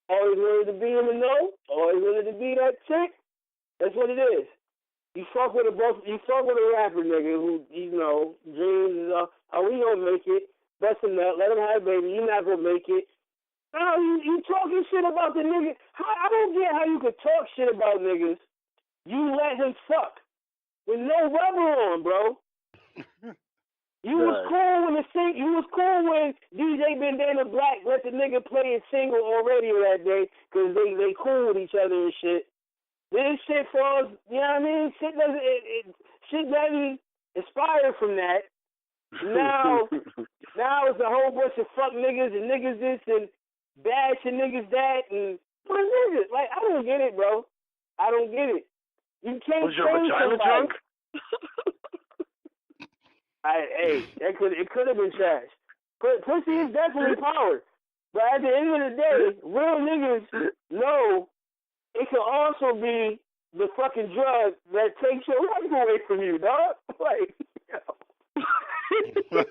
Always wanted to be in the know. Always wanted to be that chick. That's what it is. You fuck with a rapper nigga who, dreams is, we gonna make it. Bust him up, let him have a baby, you not gonna make it. No, you talking shit about the nigga. I don't get how you could talk shit about niggas. You let him fuck with no rubber on, bro. You was cool when DJ Bandana Black let the nigga play a single on radio that day because they cool with each other and shit. This shit falls, you know what I mean? Shit doesn't inspire from that. Now it's a whole bunch of fuck niggas and niggas this and bash and niggas that and what niggas? Like, I don't get it, bro. I don't get it. You can't change somebody. Drunk? It could have been trash. Pussy is definitely power. But at the end of the day, real niggas know it can also be the fucking drug that takes your life away from you, dog. Like, But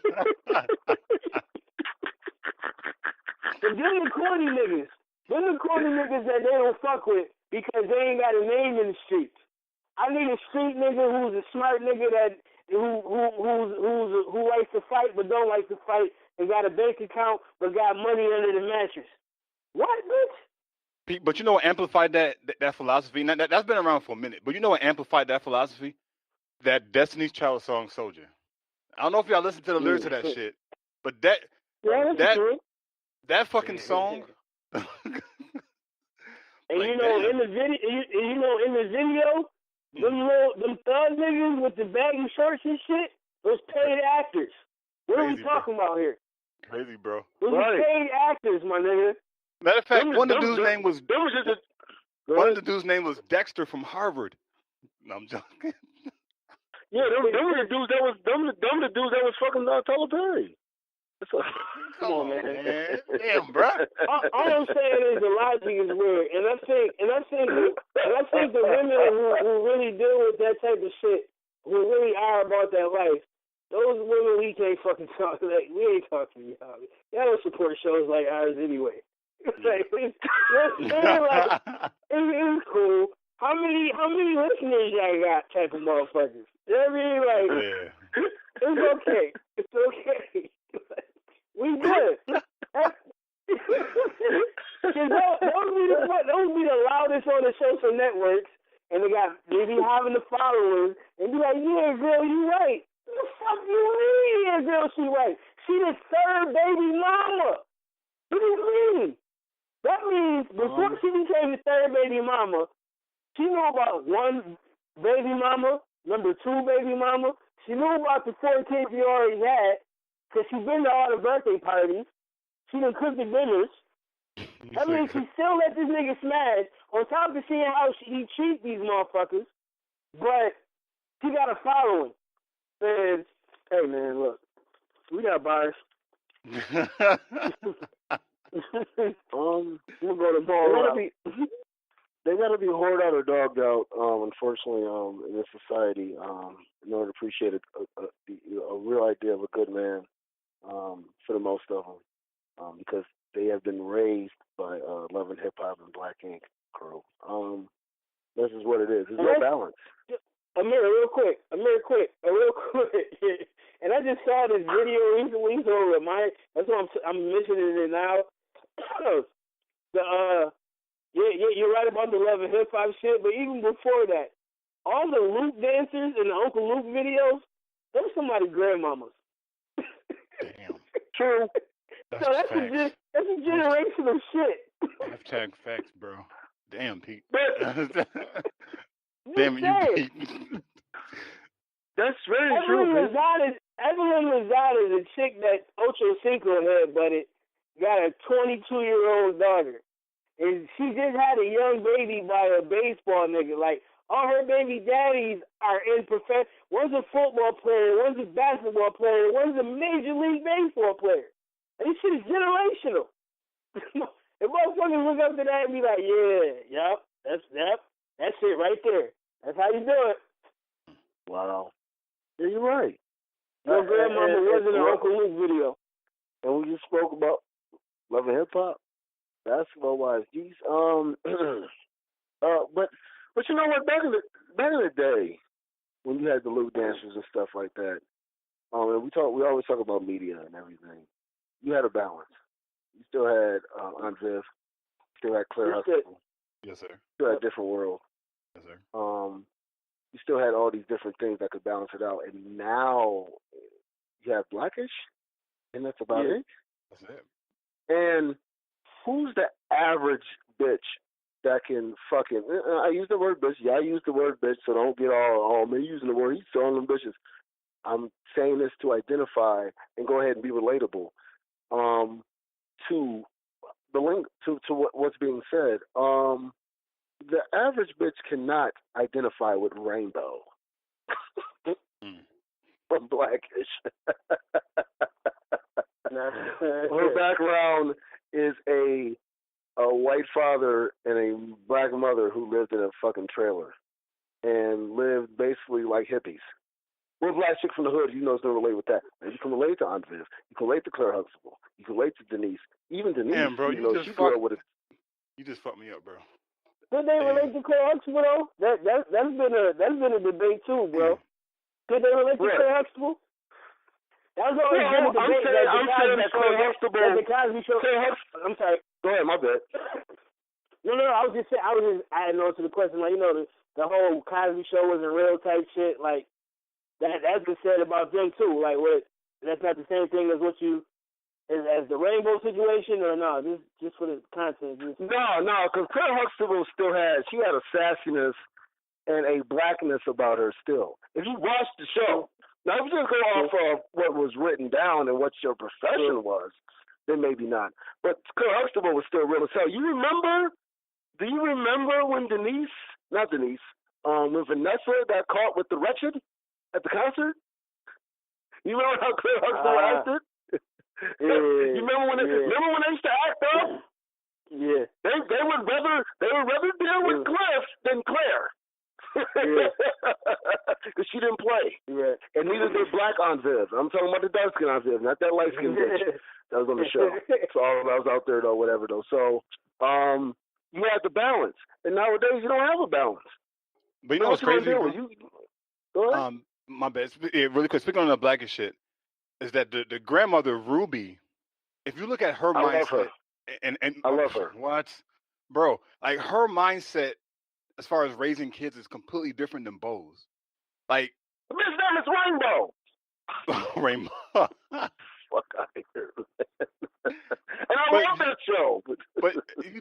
them the corny niggas. Them the corny niggas that they don't fuck with because they ain't got a name in the streets. I need a street nigga who's a smart nigga that who likes to fight but don't like to fight and got a bank account but got money under the mattress. What, bitch? But you know what amplified that philosophy? That's been around for a minute. But you know what amplified that philosophy? That Destiny's Child song, Soldier. I don't know if y'all listen to the lyrics of that shit, but that fucking song. And like, in the video, them thug niggas with the baggy shorts and shit, those paid actors. What are we talking about here? Crazy, bro. Those are paid actors, my nigga. Matter of fact, one of the dude's name was Dexter from Harvard. No, I'm joking. Yeah, them were the dudes that was fucking Tyler Perry. Come on, man. Damn, bro. All I'm saying is the logic is weird, and I think the women who really deal with that type of shit, who really are about that life, those women we can't fucking talk. Like, we ain't talking to y'all. Y'all don't support shows like ours anyway. Like, it's cool. How many listeners y'all got? Type of motherfuckers. You know what I mean? Like, it's okay. It's okay. We good. Those be the loudest on the social networks, and they be having the followers, and be like, yeah, girl, you right. What the fuck you mean, yeah, girl, she right? She the third baby mama. What do you mean? That means before she became the third baby mama, she knew about one baby mama, number two baby mama. She knew about the 4 kids you already had. because she's been to all the birthday parties. She done cooked the dinners. I mean, she still let this nigga smash on top of seeing how he treats these motherfuckers. But she got a following. And, hey, man, look. We got bars. We'll go to ball. They gotta be whored out or dogged out, unfortunately, in this society, in order to appreciate a real idea of a good man, for the most of them, because they have been raised by Love and Hip Hop and Black Ink crew. This is what it is. There's no balance. Amir, real quick. And I just saw this video recently, so that's why I'm mentioning it now. You're right about the Love and Hip Hop shit, but even before that, all the Luke dancers in the Uncle Luke videos, those somebody's grandmamas. Damn. True. So that's a generational shit. Hashtag facts, bro. Damn, Pete. Damn you, Pete. That's very true. Evelyn Lozada is a chick that Ocho Cinco had, but it got a 22-year-old daughter. And she just had a young baby by a baseball nigga. Like, all her baby daddies are in profession. One's a football player, one's a basketball player, one's a Major League Baseball player. And this shit is generational. And motherfuckers look up to that and be like, yeah, that's it right there. That's how you do it. Wow. Yeah, you're right. Your grandmama was in an Uncle Luke video. And we just spoke about Love and Hip Hop. Basketball wise, these but you know what? Back in the day, when you had the Luke dancers and stuff like that, and we always talk about media and everything. You had a balance. You still had Aunt Viv, still had Claire Huxtable. Yes, sir. Still had Different World. Yes, sir. You still had all these different things that could balance it out, and now you have Blackish, and that's about it. That's it. And who's the average bitch that can fucking... I use the word bitch. Yeah, I use the word bitch, so don't get all me using the word. He's throwing them bitches. I'm saying this to identify and go ahead and be relatable to the link to what's being said. The average bitch cannot identify with Rainbow from Blackish. Her background is a white father and a black mother who lived in a fucking trailer and lived basically like hippies. We're a black chick from the hood, you know, it's going to relate with that. And you can relate to Aunt Viv. You can relate to Claire Huxtable. You can relate to Denise. Even Denise, damn, bro, you just fucked me up, bro. Could they relate to Claire Huxtable though? That's been a debate too, bro. Could they relate to Claire Huxtable? That was always been a debate. I'm saying that Claire Huxtable. The Cosby Show. I'm sorry. Go ahead, my bad. No, I was just adding on to the question, like, you know, the whole Cosby Show wasn't real type shit, like that's been said about them too. Like, that's not the same thing as what you. As the Rainbow situation, or no? Just for the content. No, because Claire Huxtable she had a sassiness and a blackness about her still. If you watch the show, now if you just go off of what was written down and what your profession was, then maybe not. But Claire Huxtable was still real as hell. Do you remember when when Vanessa got caught with the Wretched at the concert? You remember how Claire Huxtable acted? Yeah. You remember when they used to act up? Yeah. They would rather deal with Cliff than Claire. Because she didn't play. Yeah. And neither did Black Aunt Viv. I'm talking about the dark skin Aunt Viv, not that light skin bitch that was on the show. So I was out there though, whatever though. So you had the balance. And nowadays you don't have a balance. But you know what's crazy? Go ahead. My bad. Really quick, speaking on the Blackish shit. Is that the grandmother Ruby? If you look at her mindset, love her. And I love her. What, bro? Like her mindset, as far as raising kids, is completely different than Bo's. Like, his name is Rainbow. Rainbow. Fuck out of here. And I love that show.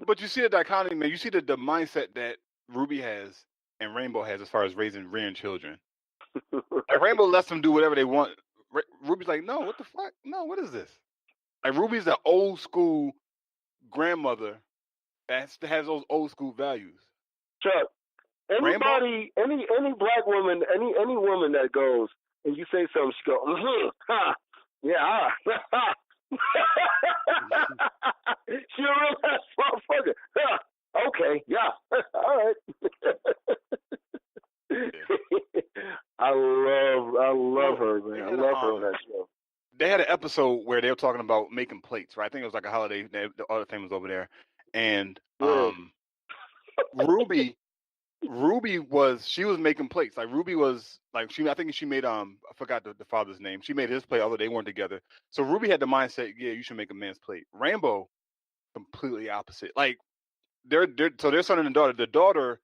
But you see the dichotomy, man. You see the mindset that Ruby has and Rainbow has as far as raising children. Like Rainbow lets them do whatever they want. Ruby's like, no, what the fuck? No, what is this? Like Ruby's the old school grandmother that has those old school values. Chuck, Rainbow? any black woman, any woman that goes and you say something, she go, ha, yeah, ha. She a real ass motherfucker. Okay, yeah, all right. I love her, man. I love her on that show. They had an episode where they were talking about making plates, right? I think it was like a holiday. The other thing was over there, and Ruby was making plates. Like Ruby was like I think she made I forgot the father's name. She made his plate, although they weren't together. So Ruby had the mindset, yeah, you should make a man's plate. Rainbow, completely opposite. Like their son and daughter. The daughter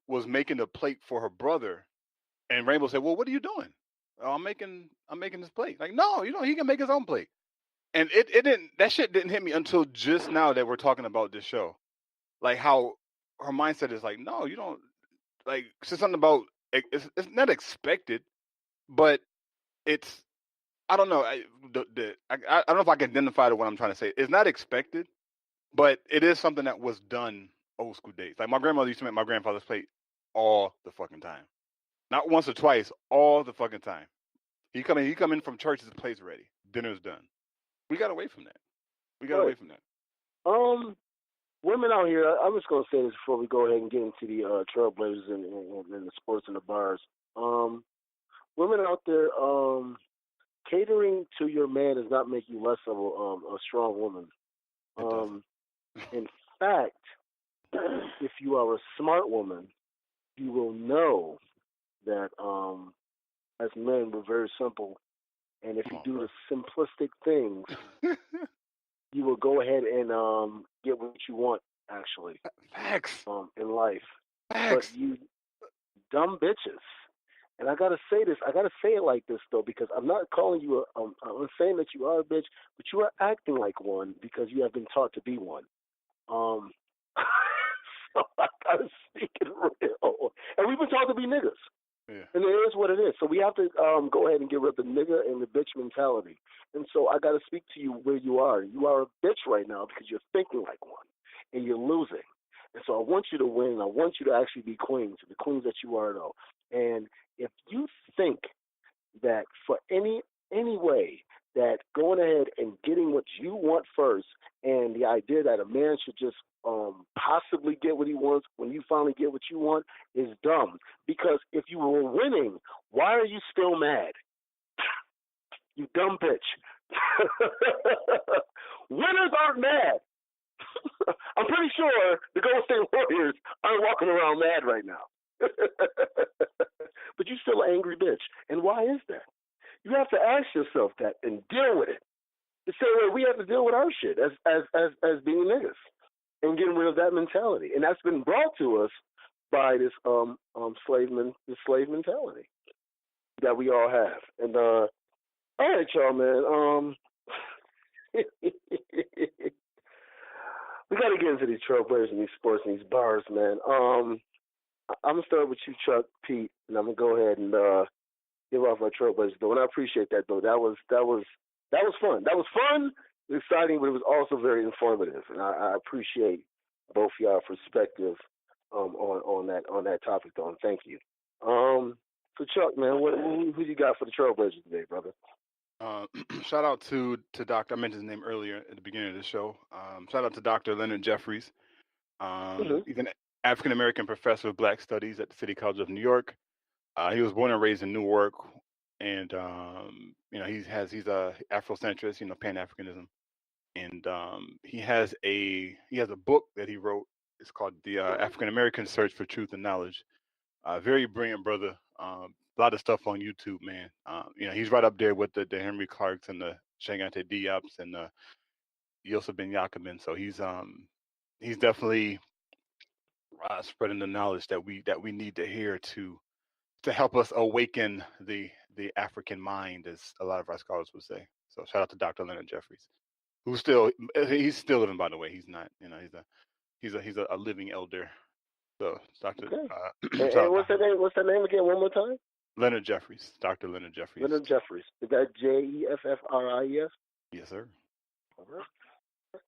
was making a plate for her brother, and Rainbow said, well, what are you doing? Oh, I'm making this plate. Like, no, he can make his own plate. And that shit didn't hit me until just now that we're talking about this show. Like how her mindset is like, no, you don't. Like, it's something about it's not expected, but it's, I don't know. I don't know if I can identify to what I'm trying to say. It's not expected, but it is something that was done old school days. Like my grandmother used to make my grandfather's plate all the fucking time. Not once or twice, all the fucking time. He come in from church, his plate's ready. Dinner's done. We got away from that. Women out here, I'm just gonna say this before we go ahead and get into the trailblazers and the sports and the bars. Women out there, catering to your man does not make you less of a strong woman. In fact, if you are a smart woman, you will know that as men we're very simple, and if you do the simplistic things, you will go ahead and get what you want. Actually, facts in life. Facts. But you dumb bitches. And I gotta say this. I gotta say it like this though, because I'm not calling you I'm saying that you are a bitch, but you are acting like one because you have been taught to be one. So I gotta speak it real. And we've been taught to be niggas. Yeah. And it is what it is. So we have to go ahead and get rid of the nigga and the bitch mentality. And so I gotta speak to you where you are. You are a bitch right now because you're thinking like one and you're losing. And so I want you to win. I want you to actually be queens, the queens that you are though. And if you think that for any way that going ahead and getting what you want first, and the idea that a man should just possibly get what he wants when you finally get what you want is dumb. Because if you were winning, why are you still mad? You dumb bitch. Winners aren't mad. I'm pretty sure the Golden State Warriors aren't walking around mad right now. But you're still an angry bitch. And why is that? You have to ask yourself that and deal with it. The same way we have to deal with our shit as being niggas and getting rid of that mentality. And that's been brought to us by this slave mentality that we all have. And all right, y'all, man. We got to get into these trailblazers and these sports and these bars, man. I'm gonna start with you, Chuck, Pete, and I'm gonna go ahead and give off our trailblazers though. And I appreciate that though. That was fun. That was fun, exciting, but it was also very informative. And I appreciate both y'all perspective on that topic though. And thank you. So Chuck, man, who you got for the trailblazers today, brother? Shout out to Dr. I mentioned his name earlier at the beginning of the show. Shout out to Dr. Leonard Jeffries. He's an African American professor of Black Studies at the City College of New York. He was born and raised in Newark, and he's a Afrocentrist, Pan Africanism, and he has a book that he wrote. It's called The African American Search for Truth and Knowledge. Very brilliant brother. A lot of stuff on YouTube, man. He's right up there with the Henry Clarks and the Shangante Diops and the Yosef Ben Jacobin. So he's definitely spreading the knowledge that we need to hear to help us awaken the African mind, as a lot of our scholars would say. So shout out to Dr. Leonard Jeffries, he's still living, by the way. He's not, he's a living elder. So Dr. Okay. And what's that name? What's that name again? One more time. Leonard Jeffries, Dr. Leonard Jeffries. Leonard Jeffries. Is that Jeffries? Yes, sir. All right.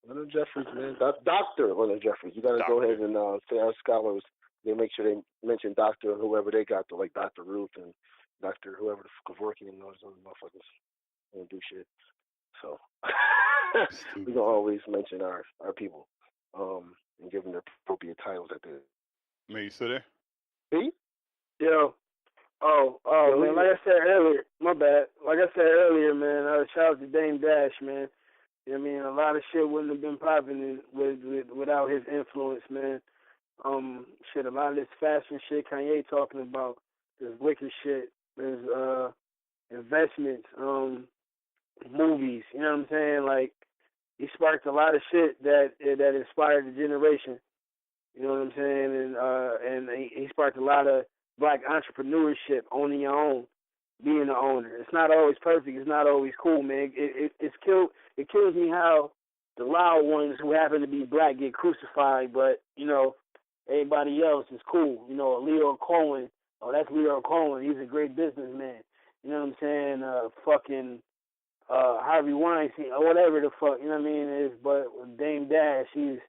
Leonard Jeffries, man. That's Dr. Leonard Jeffries. You got to go ahead and say our scholars, they make sure they mention Dr. whoever they got, like Dr. Ruth and Dr. whoever the fuck is working and those other motherfuckers don't do shit. So we going to always mention our people and give them their appropriate titles at the. Man, you still there? See? Yo. Oh, man, like I said earlier, my bad. Like I said earlier, man, shout out to Dame Dash, man. You know what I mean? A lot of shit wouldn't have been popping without his influence, man. Shit, a lot of this fashion shit Kanye talking about, this wicked shit, there's investments, movies, you know what I'm saying? Like, he sparked a lot of shit that inspired the generation. You know what I'm saying? And he sparked a lot of black entrepreneurship, owning your own, being the owner. It's not always perfect. It's not always cool, man. It kills me how the loud ones who happen to be black get crucified, but, you know, everybody else is cool. You know, Leo Cohen, that's Leo Cohen. He's a great businessman. You know what I'm saying? Fucking Harvey Weinstein, or whatever the fuck, you know what I mean? But with Dame Dash, he's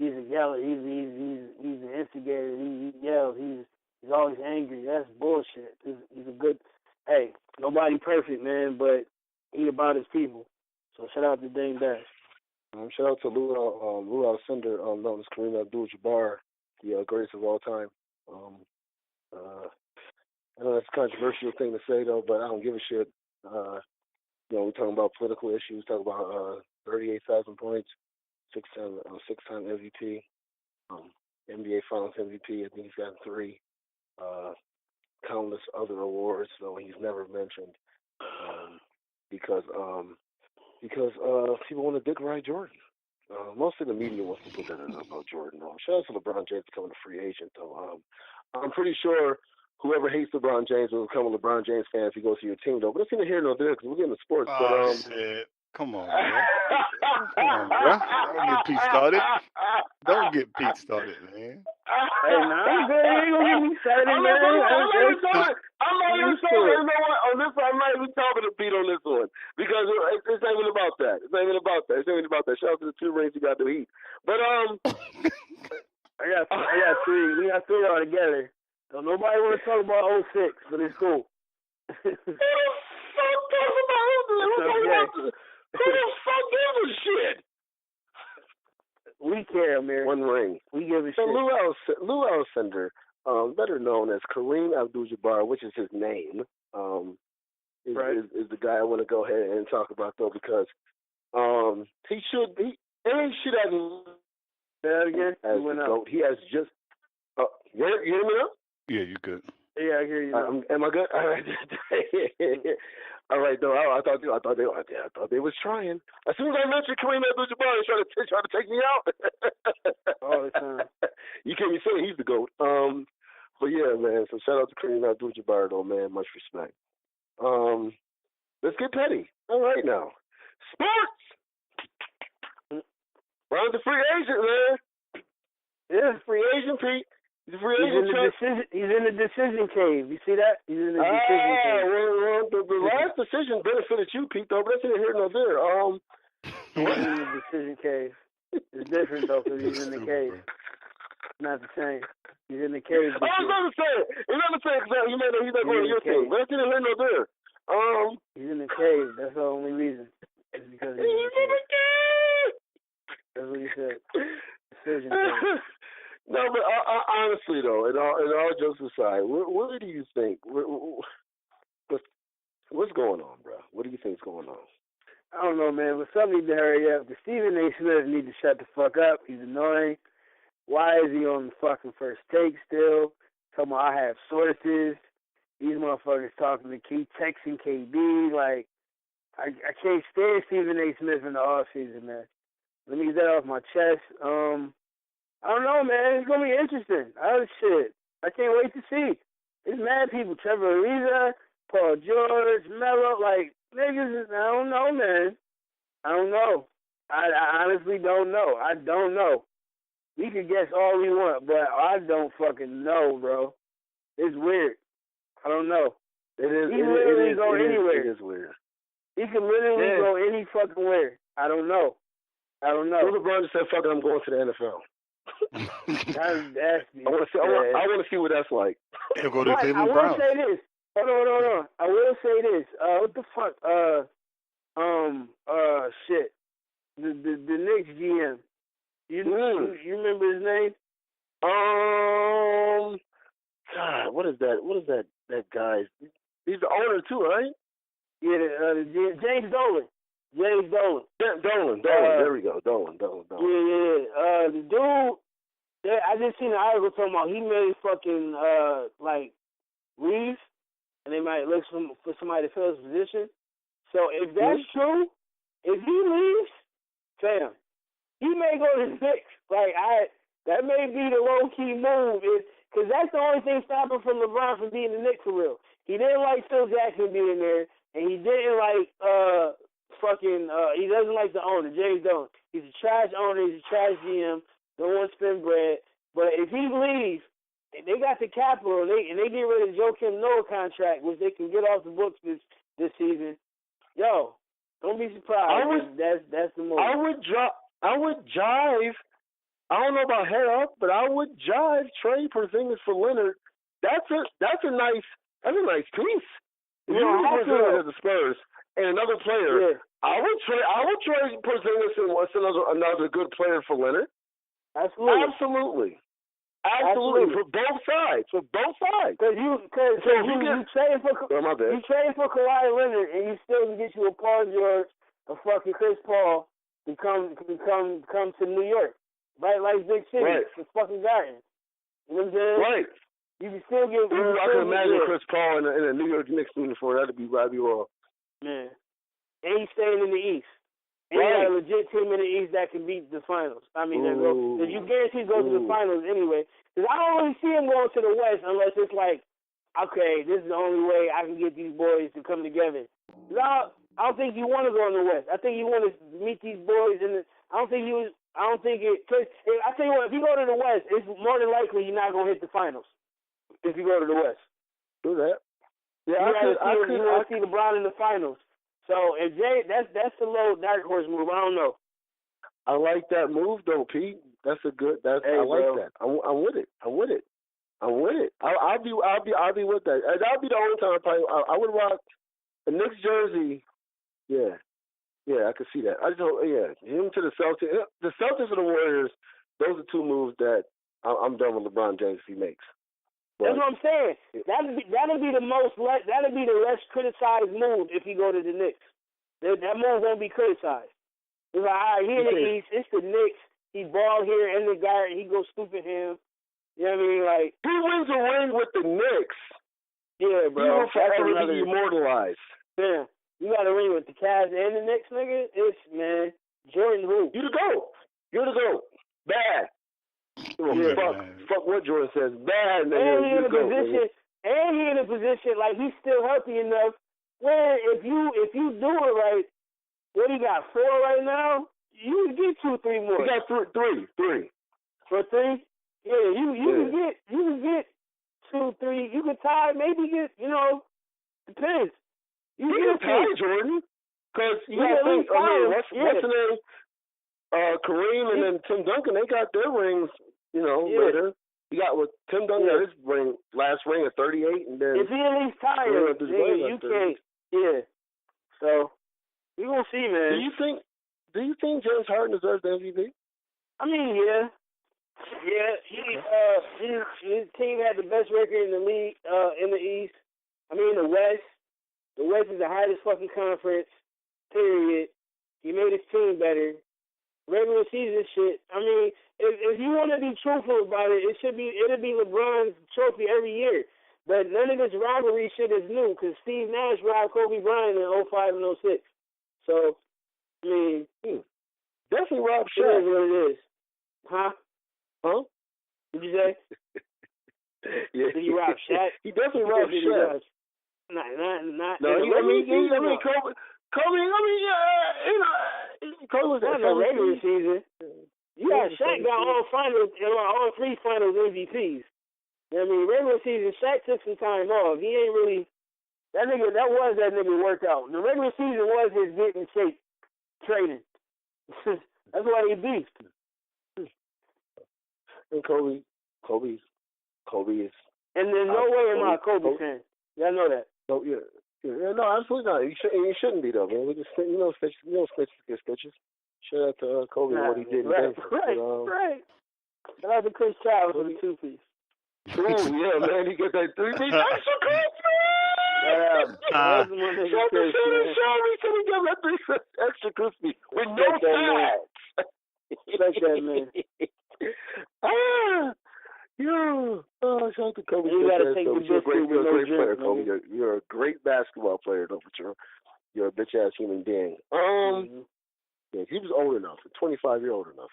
a yeller. He's an instigator. He yells. He's always angry. That's bullshit. He's a good. Hey, nobody perfect, man, but he about his people. So shout out to Dame Dash. Shout out to Lou Alcindor, known as Kareem Abdul-Jabbar, the greatest of all time. I know that's a controversial thing to say though, but I don't give a shit. You know, we're talking about political issues. Talking about 38,000 points, six-time MVP, NBA Finals MVP. I think he's got 3. Countless other awards, though he's never mentioned, because people want to dick ride Jordan. Most of the media wants to put that in about Jordan. Shout out to LeBron James becoming a free agent, though. I'm pretty sure whoever hates LeBron James will become a LeBron James fan if he goes to your team, though. But it's neither here nor there because we're getting to sports. Oh, shit. Come on, bro. Come on, bro. Don't get Pete started. Don't get Pete started, man. Hey, nah, I'm good. You ain't gonna get me started, man. I'm not even talking. You know what? On this one, I'm not even talking to Pete on this one because it's not even about that. It's not even about that. Shout out to the 2 rings you got to eat. But I got 3. We got 3 all together. So nobody want to talk about 06, but it's cool. Who the fuck talks about 06? Who the fuck gives a shit? We care, Amir. 1 ring. We give a so shit. Lou Alcindor, better known as Kareem Abdul-Jabbar, which is his name, is the guy I want to go ahead and talk about, though, because he should be. And he should have. Say that again? As the GOAT. He has just. You hear me now? Yeah, you good. Yeah, I hear you. Am I good? All right. All right, though. I thought they was trying. As soon as I mentioned Kareem Abdul-Jabbar, they trying to take me out. All the time. You can't be saying he's the GOAT. But yeah, man. So shout out to Kareem Abdul-Jabbar, though, man. Much respect. Let's get petty. All right, now. Sports. Ron's a free agent, man. Yeah, free agent, Pete. He's in the decision cave. You see that? He's in the decision cave. Well, the last decision benefited you, Pete, though, but that's neither here nor there. He's in the decision cave. It's different, though, because he's in the cave. Not the same. He's in the cave. I was going to say, he's not going to your team. But that's neither here nor there. He's in the cave. That's the only reason. It's because he's in the cave. That's what he said. Decision cave. No, but honestly, though, and all jokes aside, what do you think? What's going on, bro? What do you think's going on? I don't know, man, but something need to hurry up. The Stephen A. Smith need to shut the fuck up. He's annoying. Why is he on the fucking first take still? Talking about I have sources. These motherfuckers talking to texting KB. Like, I can't stand Stephen A. Smith in the offseason, man. Let me get that off my chest. I don't know, man. It's going to be interesting. Shit. I can't wait to see. There's mad people. Trevor Ariza, Paul George, Melo. Like, niggas, I don't know, man. I don't know. I honestly don't know. I don't know. We can guess all we want, but I don't fucking know, bro. It's weird. I don't know. It is. He literally go anywhere. It is weird. He can literally go any fucking where. I don't know. LeBron just said, "Fuck it, I'm going to the NFL." That's I want to see what that's like. He'll go to Cleveland I Browns. will say this. Hold on. I will say this. What the fuck? Shit. The Knicks GM. You remember his name? God, what is that? That guy? He's the owner too, right? Yeah, James Dolan. Dolan. There we go. Dolan. Yeah. The dude. I just seen an article talking about he may fucking like leave, and they might look for somebody to fill his position. So if that's true, if he leaves, fam, he may go to the Knicks. That may be the low key move, because that's the only thing stopping from LeBron from being the Knicks for real. He didn't like Phil Jackson being there, and he didn't like he doesn't like the owner, James Dolan. He's a trash owner. He's a trash GM. Don't want to spend bread. But if he leaves, they got the capital, and they get rid of Joakim Noah contract, which they can get off the books this season. Yo, don't be surprised. That's the move. I would jive. I don't know about head up, but I would jive trade Porzingis for Leonard. That's a nice piece. If you have Porzingis as the Spurs and another player, I would trade Porzingis and what's another good player for Leonard. Absolutely. For both sides. Because you trading for Kawhi Leonard, and you still can get you a Paul George, a fucking Chris Paul to come to New York, right? Like big city, the fucking Garden. You know what I'm saying? Right. You can still get. I can imagine Chris Paul in a New York Knicks uniform. That'd be raw. Man, and he's staying in the East. And you got a legit team in the East that can beat the finals. I mean, you guarantee go to the finals anyway. Because I don't really see him going to the West unless it's like, okay, this is the only way I can get these boys to come together. I don't think you want to go in the West. I think you want to meet these boys in the. I don't think it. Cause I tell you what, if you go to the West, it's more than likely you're not gonna hit the finals. If you go to the West, do that. Yeah, you want to see LeBron in the finals. So if that's the low dark horse move. I don't know. I like that move though, Pete. That's a good. I like that. I'm with it. I'll be with that. That'll be the only time I would rock a Knicks jersey. Yeah, I could see that. Him to the Celtics. The Celtics and the Warriors. Those are two moves that I'm done with LeBron James if he makes. That's what I'm saying. That'll be the less criticized move if he go to the Knicks. That move won't be criticized. It's like, all right, he in the East, it's the Knicks. He ball here in the Garden. He goes stupid him. You know what I mean? Like he wins a ring with the Knicks. Yeah, bro. He will forever be immortalized. Yeah, you got a ring with the Cavs and the Knicks, nigga. It's man, Jordan who? You the GOAT. You're the GOAT. Bad. Fuck what Jordan says. Bad, nigga. And he in a position like he's still healthy enough where if you do it right, what he got 4 right now? You can get 2, 3 more. He got 3. For 3? Yeah, you can get 2, 3. You can tie, maybe get depends. You can tie Jordan because you got to think. What's the name? Kareem and then Tim Duncan, they got their rings. Later. You got with Tim Duncan got his last ring at 38, and then if he at least tired, you can't. Yeah. So we gonna see, man. Do you think James Harden deserves the MVP? I mean, yeah. His team had the best record in the league in the East. I mean, the West. The West is the hardest fucking conference. Period. He made his team better. Regular season shit. I mean, if you want to be truthful about it, it'll be LeBron's trophy every year. But none of this rivalry shit is new because Steve Nash robbed Kobe Bryant in 05 and 06. So, I mean, definitely robbed Shaq. It is what it is. Huh? Did you say? Yeah. Did he rob Shaq? He definitely robbed Shaq. Kobe was not no regular season. Yeah, Shaq got all 3 finals MVPs. I mean, regular season, Shaq took some time off. He ain't really That was that nigga workout. The regular season was his get in shape training. That's why he beefed. And Kobe is. And there's no way am I a Kobe fan. Y'all know that. Oh yeah, no, absolutely not. You shouldn't be though, man. We just snitches get stitches. Shout out to Kobe and what he did. Right. Shout out to Chris Childs for the 2-piece. Oh yeah, man, he got that 3-piece extra crispy. That's my nigga Chris, man. Show me till he got that 3 extra crispy with no sides. Respect that man. Shout out to Kobe. You gotta take the you're a great player, drink, Kobe. You're a great basketball player, though, for you're a bitch ass human being. Yeah, he was old enough, 25-year-old enough.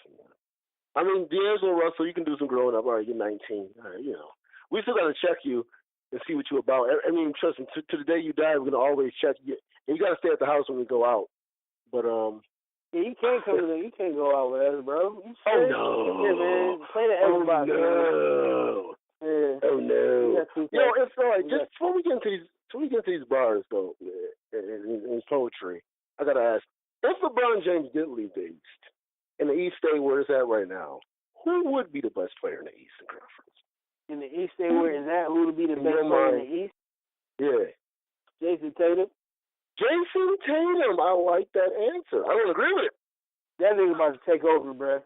I mean, D'Angelo Russell, you can do some growing up. All right, you're 19. All right, we still got to check you and see what you're about. I mean, trust me, to the day you die, we're gonna always check you. And you got to stay at the house when we go out. But yeah, you can't come in. You can't go out with us, bro. Oh no, yeah, man. Play the Xbox. Oh no. Yeah. Oh no. It's all right. Yeah. Just before we get into these bars though, and poetry, I gotta ask: if LeBron James did leave the East, and the East stay where it's at right now, who would be the best player in the Eastern Conference? In the East stay where it's at, who would be the best player in the East? Yeah. Jason Tatum. Jason Tatum. I like that answer. I don't agree with it. That nigga about to take over, bro.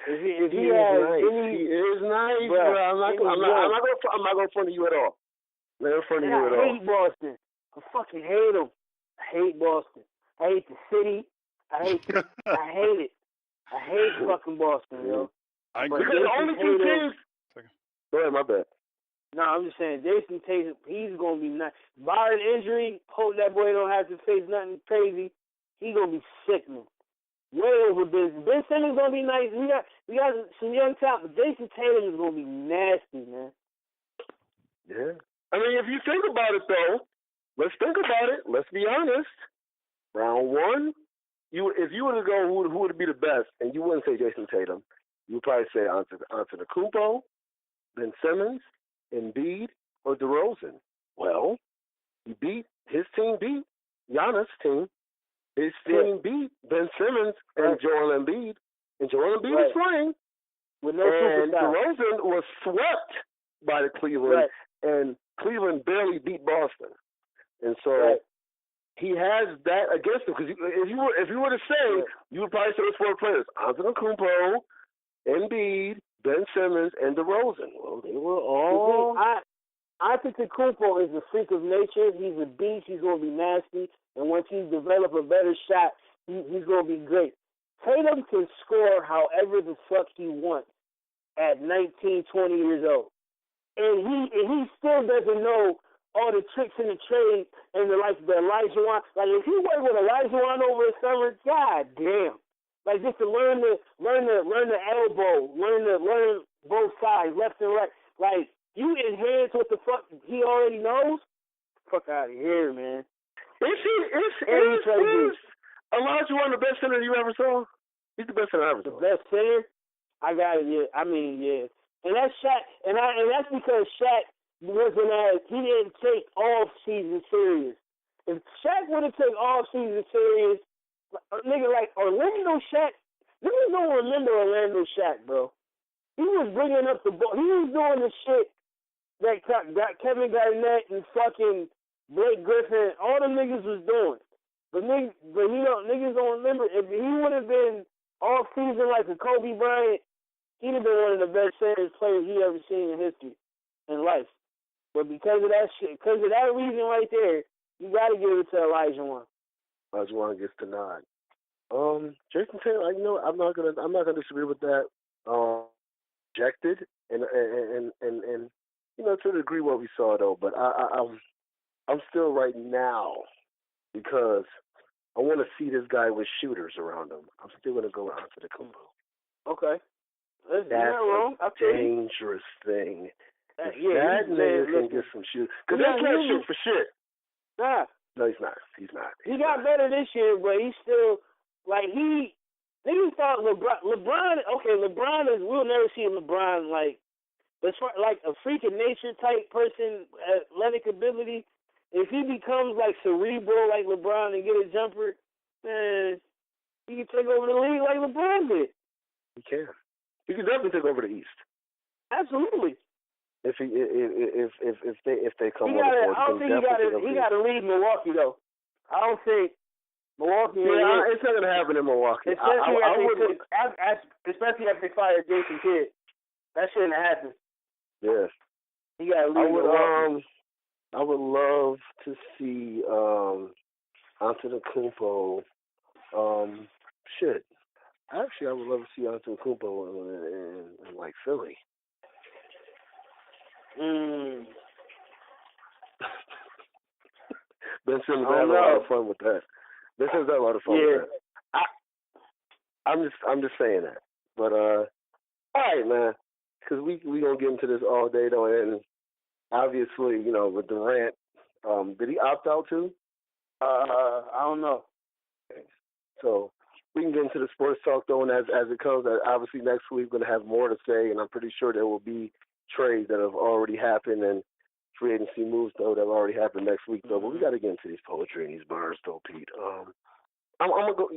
If he is nice, bro. I'm not going to front of you at all. Not in front of you at all. I hate Boston. I fucking hate him. I hate Boston. I hate the city. I hate it. I hate fucking Boston, yo. Because the only two teams. Go ahead, my bad. No, I'm just saying, Jason Tatum, he's going to be nice. Barring injury, hope that boy don't have to face nothing crazy. He's going to be sickening. Way over Ben. Ben Simmons going to be nice. We got some young talent, but Jason Tatum is going to be nasty, man. Yeah. I mean, if you think about it, though, let's think about it. Let's be honest. Round one, if you were to go who would be the best, and you wouldn't say Jason Tatum, you would probably say Antetokounmpo, Ben Simmons, Embiid, or DeRozan. Well, his team beat Giannis' team. His team beat Ben Simmons and Joel Embiid. And Joel Embiid was playing. With no and DeRozan was swept by the Cleveland. And Cleveland barely beat Boston. And so he has that against him. Because if you were to say, you would probably say it's 4 players. Antetokounmpo, Embiid, Ben Simmons, and DeRozan. Well, they were all... Antetokounmpo is a freak of nature. He's a beast. He's going to be nasty. And once he develops a better shot, he's going to be great. Tatum can score however the fuck he wants at 19, 20 years old. And he still doesn't know all the tricks in the trade and the Elijah Wan. Like, if he worked with Elijah Wan over the summer, god damn. Like, just to learn the elbow, learn both sides, left and right. Like, you enhance what the fuck he already knows? Fuck out of here, man. Is Elijah Wan the best center you ever saw? He's the best center I ever saw. The best center? I got it, yeah. I mean, yeah. And that's Shaq, and that's because Shaq he didn't take off-season serious. If Shaq would have taken off-season serious, a nigga like Orlando Shaq, niggas don't remember Orlando Shaq, bro. He was bringing up the ball. He was doing the shit that got Kevin Garnett and fucking Blake Griffin, all the niggas was doing. But niggas don't remember. If he would have been off-season like a Kobe Bryant, he'd have been one of the best players he ever seen in history, in life. But because of that shit, because of that reason right there, you got to give it to Elijah Wan. Elijah Wan gets the nod. Jason Taylor, I'm not gonna disagree with that. Rejected and to the degree what we saw though, but I'm still right now because I want to see this guy with shooters around him. I'm still gonna go out to the Kumbo. Okay. That's a dangerous thing. That nigga can get some shooters. Because they can't shoot for shit. Nah. No, he's not. He got better this year, but he's still, like, niggas thought LeBron, we'll never see LeBron, like, as far, like, a freak of nature type person, athletic ability, if he becomes like cerebral like LeBron and get a jumper, man, he can take over the league like LeBron did. He can. He can definitely take over the East. Absolutely. If they come on I board, don't think he got to leave Milwaukee though. I don't think Milwaukee. Yeah, it's not gonna happen in Milwaukee. Especially after they fired Jason Kidd. That shouldn't have happened. Yes. He got to leave Milwaukee. I would love to see Antetokounmpo. Shit. Actually, I would love to see Antetokounmpo in like Philly. Ben Simmons had a lot of fun with that. Ben Simmons had a lot of fun with that. I'm just saying that. But all right, man. Because we gonna get into this all day though, and obviously, you know, with Durant, did he opt out too? I don't know. Okay. So we can get into the sports talk though, and as it comes, obviously next week we're gonna have more to say, and I'm pretty sure there will be trades that have already happened and free agency moves though that have already happened next week though. But we got to get into these poetry and these bars though, Pete. I'm gonna go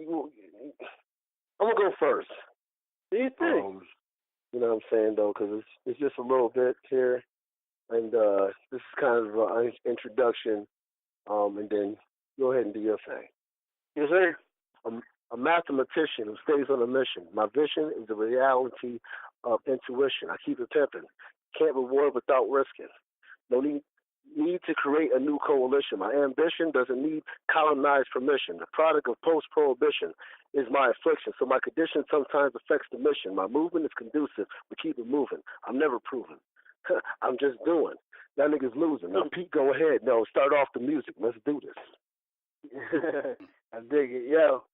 first. Do you think? You know what I'm saying though, because it's just a little bit here, and this is kind of an introduction, and then go ahead and do your thing. Yes, sir. A mathematician who stays on a mission. My vision is the reality of intuition. I keep it pimping. Can't reward without risking. No need to create a new coalition. My ambition doesn't need colonized permission. The product of post-prohibition is my affliction, so my condition sometimes affects the mission. My movement is conducive. We keep it moving. I'm never proven. I'm just doing. That nigga's losing. Now, Pete, go ahead. No, start off the music. Let's do this. I dig it. Yo,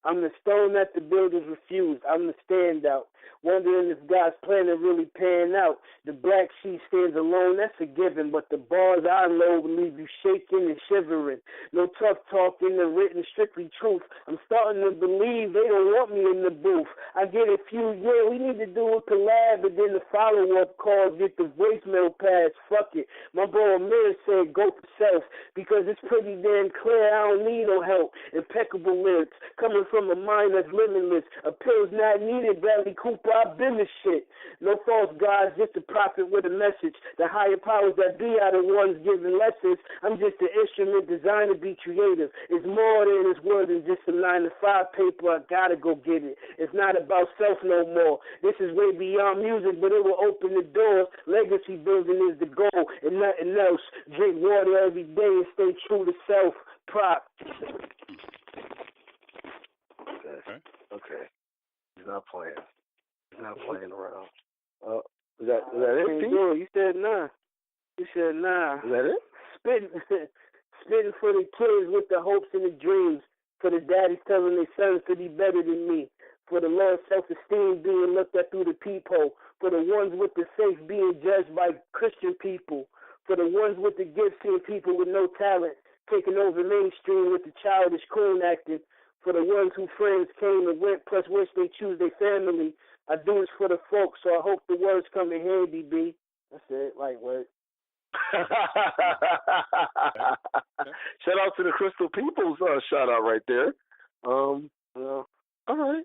I'm the stone that the builders refused. I'm the standout. Wondering if God's plan will really pan out. The black sheep stands alone, that's a given. But the bars I load will leave you shaking and shivering. No tough talking, the written strictly truth. I'm starting to believe they don't want me in the booth. I get a few, we need to do a collab, but then the follow-up calls get the voicemail pass. Fuck it. My bro Amir said go for self because it's pretty damn clear I don't need no help. Impeccable lyrics coming from a mind that's limitless. Appeals not needed, Bradley Cooper. I've been this shit. No false gods, just a prophet with a message. The higher powers that be are the ones giving lessons. I'm just an instrument designed to be creative. It's more than this world than just a 9-to-5 paper. I gotta go get it. It's not about self no more. This is way beyond music, but it will open the doors. Legacy building is the goal and nothing else. Drink water every day and stay true to self. Prop. Okay. He's not playing. He's not playing around. Is that it, Pete? You said nah. You said nah. Is that it? Spitting for the kids with the hopes and the dreams. For the daddies telling their sons to be better than me. For the low self-esteem being looked at through the peephole. For the ones with the faith being judged by Christian people. For the ones with the gifts seeing people with no talent taking over mainstream with the childish coon acting. For the ones whose friends came and went, plus wish they choose their family. I do this for the folks, so I hope the words come in handy, B. That's it, lightweight. Shout out to the Crystal Peoples shout out right there. All right.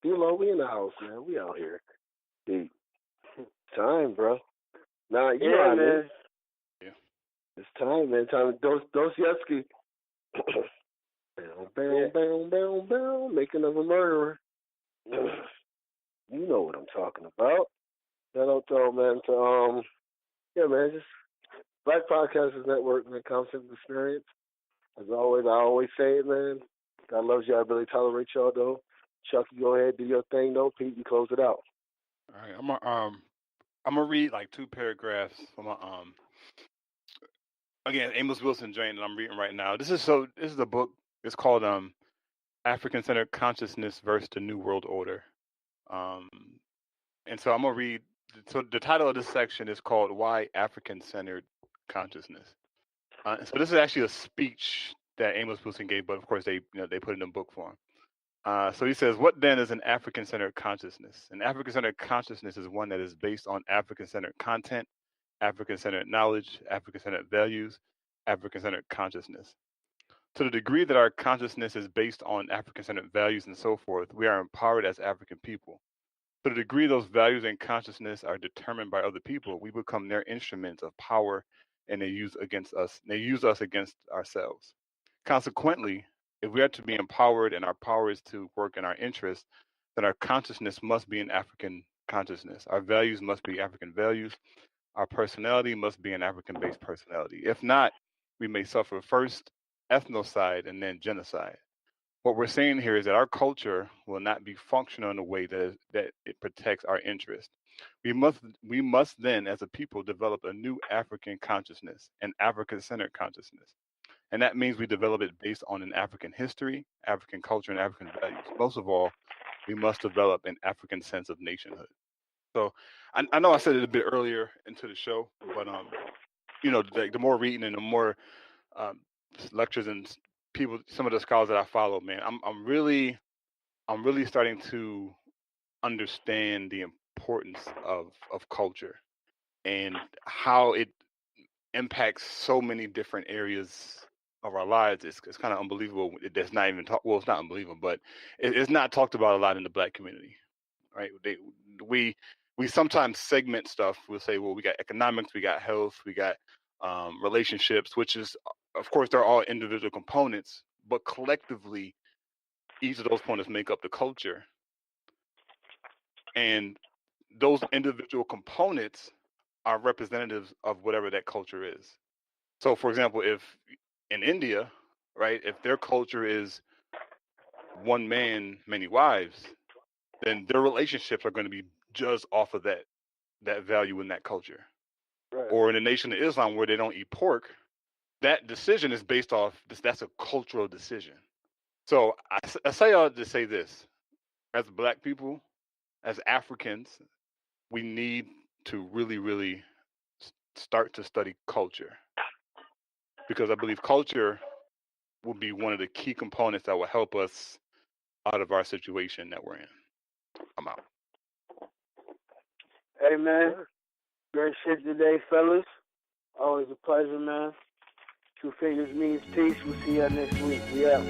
D-Lo, we in the house, man. We out here. Dude, time, bro. Nah, yeah, man. Yeah. It's time, man. Time to Dostoevsky. Bam, making of a murderer. You know what I'm talking about. Shout out though, man, to just Black Podcasters Network, man, concept experience. As always, I always say it, man. God loves y'all, really tolerate y'all though. Chuck, you go ahead, do your thing though. Pete, you close it out. All right, I'm gonna read like 2 paragraphs from my again, Amos Wilson joint that I'm reading right now. This is a book. It's called African-Centered Consciousness versus the New World Order. And so I'm gonna read. So the title of this section is called "Why African-Centered Consciousness." So this is actually a speech that Amos Wilson gave, but of course they put it in book form. So he says, "What then is an African-centered consciousness? An African-centered consciousness is one that is based on African-centered content, African-centered knowledge, African-centered values, African-centered consciousness. To the degree that our consciousness is based on African-centered values and so forth, we are empowered as African people. To the degree those values and consciousness are determined by other people, we become their instruments of power, and they use against us. They use us against ourselves. Consequently, if we are to be empowered and our power is to work in our interest, then our consciousness must be an African consciousness. Our values must be African values. Our personality must be an African-based personality. If not, we may suffer first ethnocide and then genocide. What we're saying here is that our culture will not be functional in a way that it protects our interest. We must then, as a people, develop a new African consciousness, an African-centered consciousness. And that means we develop it based on an African history, African culture, and African values. Most of all, we must develop an African sense of nationhood. So I know I said it a bit earlier into the show, but the more reading and the more um, lectures and people, some of the scholars that I follow, man, I'm really starting to understand the importance of culture and how it impacts so many different areas of our lives. It's kind of unbelievable. It's not even well, it's not unbelievable, but it's not talked about a lot in the Black community, right? We sometimes segment stuff. We'll say, well, we got economics, we got health, we got relationships, which is, of course, they're all individual components, but collectively, each of those components make up the culture. And those individual components are representatives of whatever that culture is. So, for example, if in India, right, if their culture is one man, many wives, then their relationships are going to be judged off of that value in that culture. Right. Or in the Nation of Islam, where they don't eat pork, that decision is based off this. That's a cultural decision. So I say all to say this: as Black people, as Africans, we need to really, really start to study culture, because I believe culture will be one of the key components that will help us out of our situation that we're in. I'm out. Hey, man. Great shit today, fellas. Always a pleasure, man. Two Fingers means peace. We'll see y'all next week. We out.